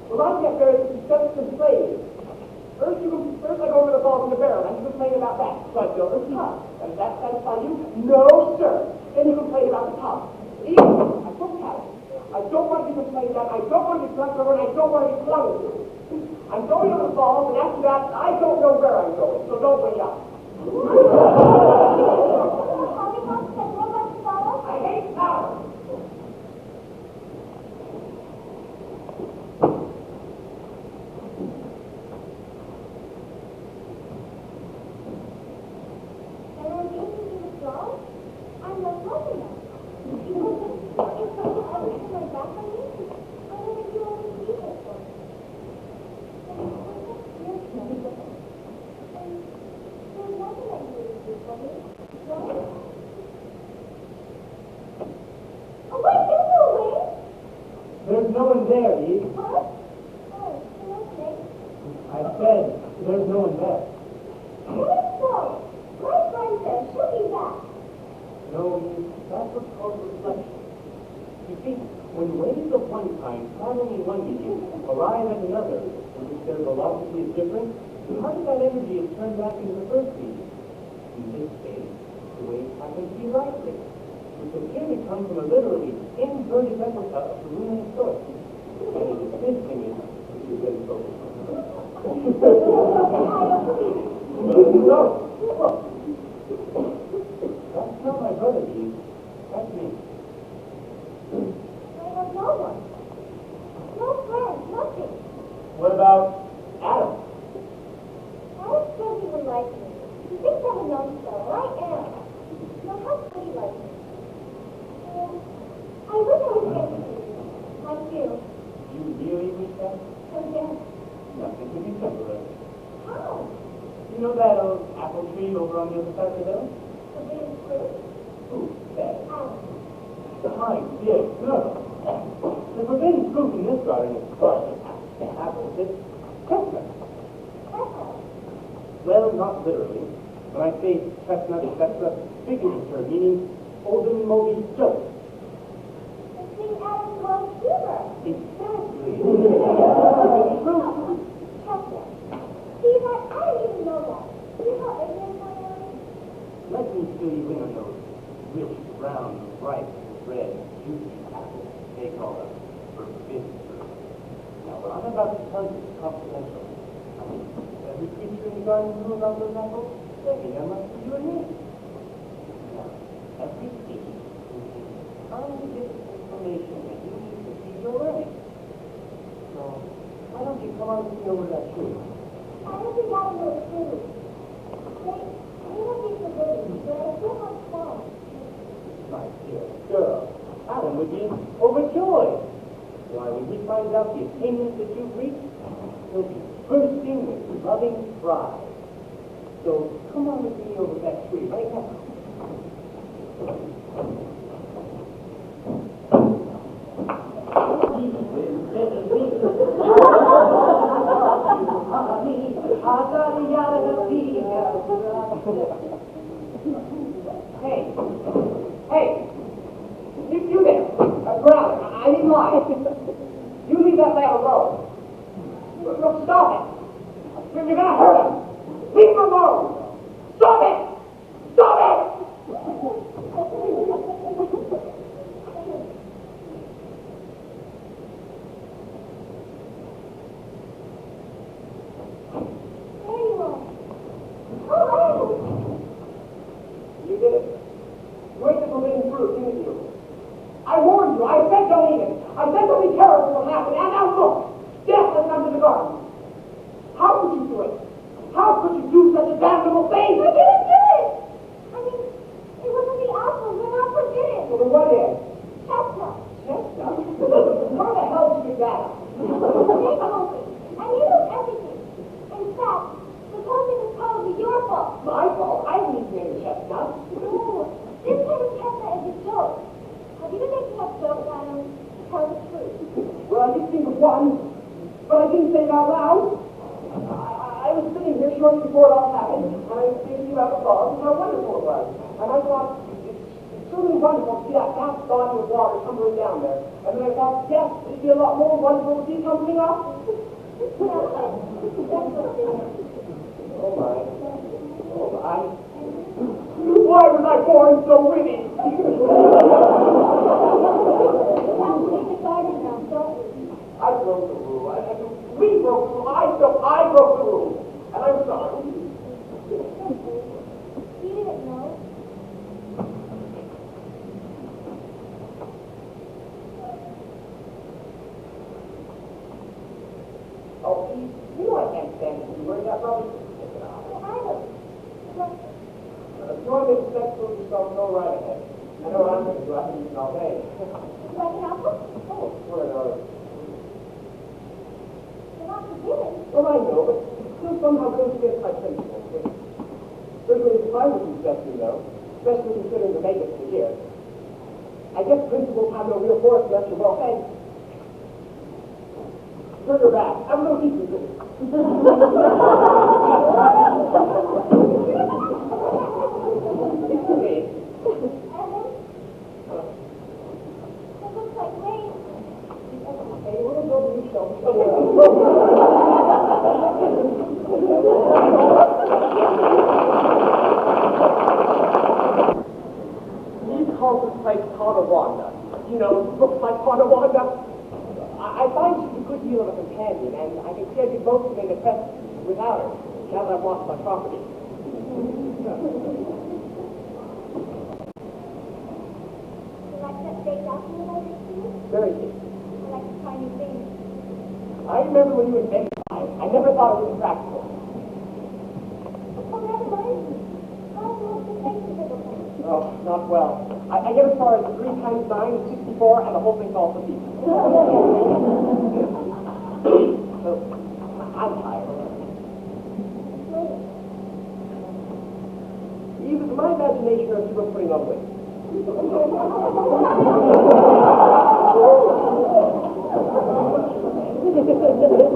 Well, I get there to discuss some slaves. First I go over the falls in the barrel, and you complain about that. So I build a tub. And does that satisfy you? No, sir. Then you complain about the tub. Eve, I don't have it. I don't want you to complain about it. I don't want you to drunk over, and I don't want you to clung to it. I'm going over the falls, and after that, I don't know where I'm going, so don't wait up. I hate power. I'm not talking about it. If you ever turn my back on me, I never do anything to you for. There's nothing that you would do for me, right? Oh, wait, there's no way! There's no one there, Eve. What? Oh, okay. I said there's no one there. What is so? My friend says she'll be back. No, Eve, that's what's called reflection. You see, when waves of one kind traveling in one medium arrive at another, in which their velocity is different, how does that energy is turned back into the first medium? In this case, the waves happen to be right there, which appear to come from a literally inverted replica of the luminous source. And it is this image which is very focused on. No, look. That's not my brother, Eve. That's me. I have no one. No friends, nothing. What about Adam? Adam says he would like me. He thinks I'm a young fellow. I am. Now, how could he like me? I wish I was getting to you. I do. You really wish that? And then, Nothing could be simpler. how? You know that old apple tree over on the other side of the hill? Forbidden fruit? Who said? Adam. My dear girl. The forbidden fruit in this garden is scarlet. Apples, it's chestnut. Chestnut. Well, not literally. When I say chestnut, that's a figurative, meaning olden moby joke. The thing Adam loves sugar. Exactly. Forbidden fruit. Chestnut. See, I didn't even know that. See how ignorant I am? Let me fill you in on those rich, brown, ripe, red, juicy apples they call us forbidden fruit. Now, what I'm about to tell you is confidential. I mean, every creature in the garden knew about those apples. Maybe that must be you and me. Now, every seed contains tiny bits of information that you need to feed your learning. So, why don't you come on with me over to that tree? I don't think Adam knows food. They might be forbidden, but I still have fun. My dear girl, Adam would be overjoyed. Why, when he finds out the attainments that you've reached, he'll be bursting with loving pride. So come on with me over that tree right now. Hey. Hey. You there. Ground. I didn't lie. You leave that lad alone. Look, stop it. You're gonna hurt him. Leave him alone. Stop it. Stop it. There you are. Oh, You did it. You ate the forbidden fruit, didn't you? I warned you. I said don't eat it. I said something terrible will happen. And now look. Death has come to the garden. How could you do it? How could you do such a damnable thing? I didn't do it! I mean, it wasn't the apples. They're not forbidden. Well, then what is? Chestnut. Chestnut? Where the hell did you get that? They told me. one, but I didn't say it out loud. I was sitting here shortly before it all happened, and I was thinking about the falls and how wonderful it was. And I thought, it's truly wonderful to see that vast body of water tumbling down there. And then I thought, yes, it'd be a lot more wonderful to see tumbling up. Oh my. Oh my. Why was I born so witty? I broke the rule. We broke the rule. I broke the rule. And I'm sorry. He didn't know. Oh, you know I can't stand it. You wearing that rubbish? Well, I don't. If you want to make sex prove yourself, go right ahead. I know what I'm going to do. I've been eating all day. Like an apple? Oh, sure I know. You're not forgiven. Well, I know, but it still somehow goes against my principles. Certainly it's fine with you, Betsy, though, especially considering the makeup of the year. I guess principles have no real force unless you're well fed. Turn your back. I'm a little deep with it. It looks like rain. Hey, we're going to go to the show. He calls this place Tonawanda. You know, looks like Tonawanda. I find she's a good deal of a companion, and I can see I'd be most of it best without her, now that I've lost my property. You like that baked apple that I made for you? Very good. I like to try new things. I remember when you invented mine. I never thought it was practical. Oh, that reminds me. How was the thing to pickle things? Oh, not well. I get as far as 3 times 9 is 64, and the whole thing falls to pieces. So, I'm tired. Either my imagination or you were putting on weight.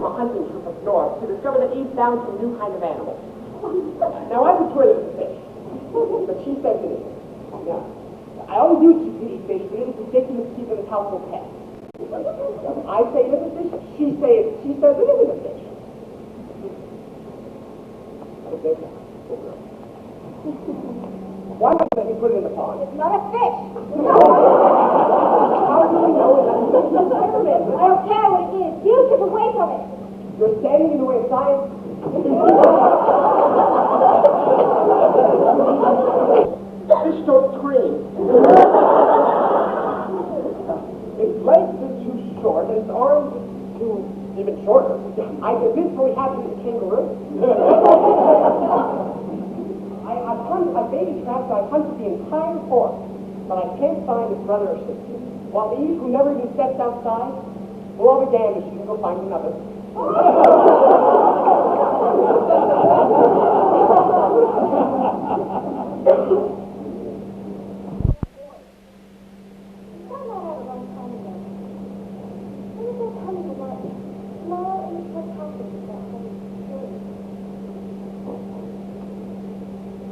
A hunting trip up north to discover that Eve's found some new kind of animal. Now, I would toilet the fish, but she says it isn't. Now, I always used to eat fish, but it is ridiculous to keep it as household pet. I say it is a fish, she says it isn't a fish. Why not let me put it in the pond? It's not a fish. How do you know that? Wait a minute. I don't care what it is. You keep away from it. You're standing in the way of science. Fish don't scream. Its legs are too short, and its arms are too even shorter. I convinced fully happy as a kangaroo. I've hunted, I've baited traps, I've hunted the entire forest, but I can't find its brother or sister. While Eve, who never even steps outside, will all be damned if she can go find another. Found that out a long time ago. When is that coming about small innocent houses that have children?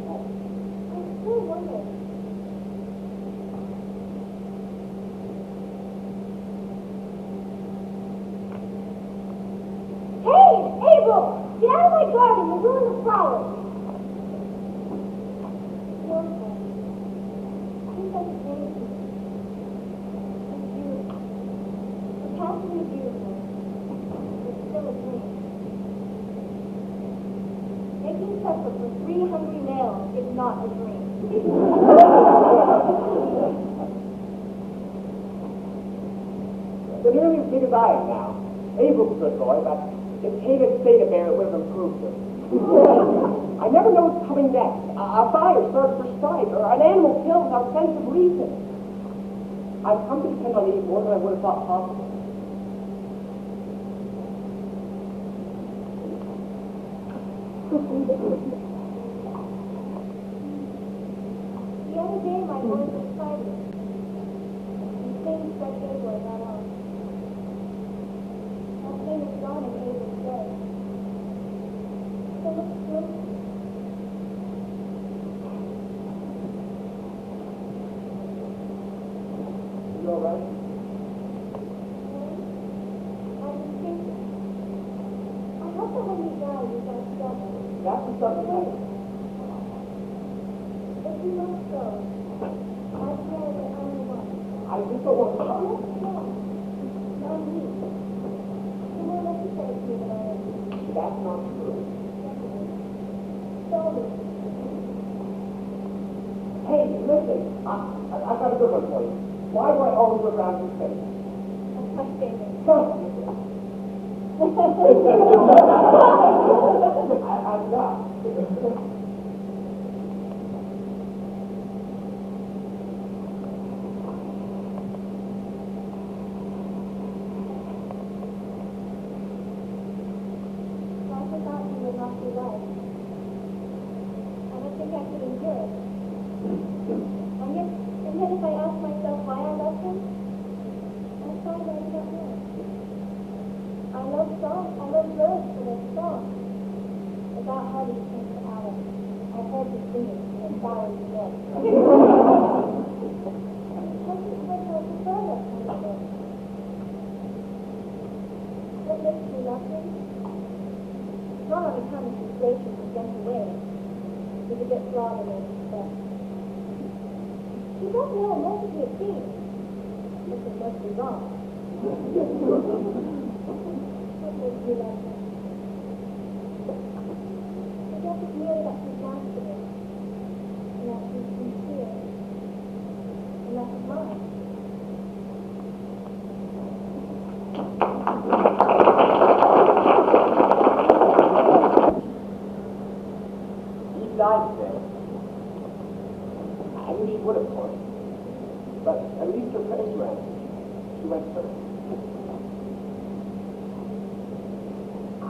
I still wonder. Hey, Abel! Get out of my garden! You're ruining the flowers! Your fault. I think that's a dream. It's beautiful. Surpassingly beautiful. It's still a dream. Making supper for 3 hungry males is not a dream. They're nearly as big as I am now. Abel's a good boy, but if Kate had stayed a bear, it would have improved her. I never know what's coming next. A fire starts for strife, or an animal killed without sense of reason. I've come to depend on Eve more than I would have thought possible. The other day, my boy was excited. He sings such Abel I got on. don't want to. Not me. You won't let me say it to you than I am. That's not true. Tell me. Hey, listen, I've got a good one for you. Why do I always look around your face? That's my favorite. Trust me. I'm not. I forgot he was not your life. I don't think I could endure it. And yet if I ask myself why I love him, I find I don't know. I love songs, I love birds for their songs. About how he sings to Alice. I heard you singing in a flowery bed. Something like I prefer that kind of thing. What makes me love him? Not on account of his gracious and gentle ways. He's a bit flawed in it, but he does know most of his things, which is mostly wrong. What makes me love him? I guess it's merely that he's nice to me, and that he's sincere, and that he's mine. He died today. I knew she would, of course. But at least her face ran. She went first.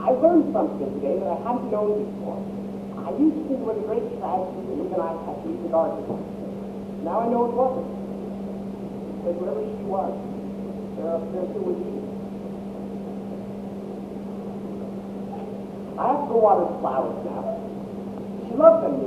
I learned something today that I hadn't known before. I used to think it was a great tragedy that Luke and I had to leave the garden. Now I know it wasn't. Because whoever she was, there still was she. I have to go water the flowers now. She loves them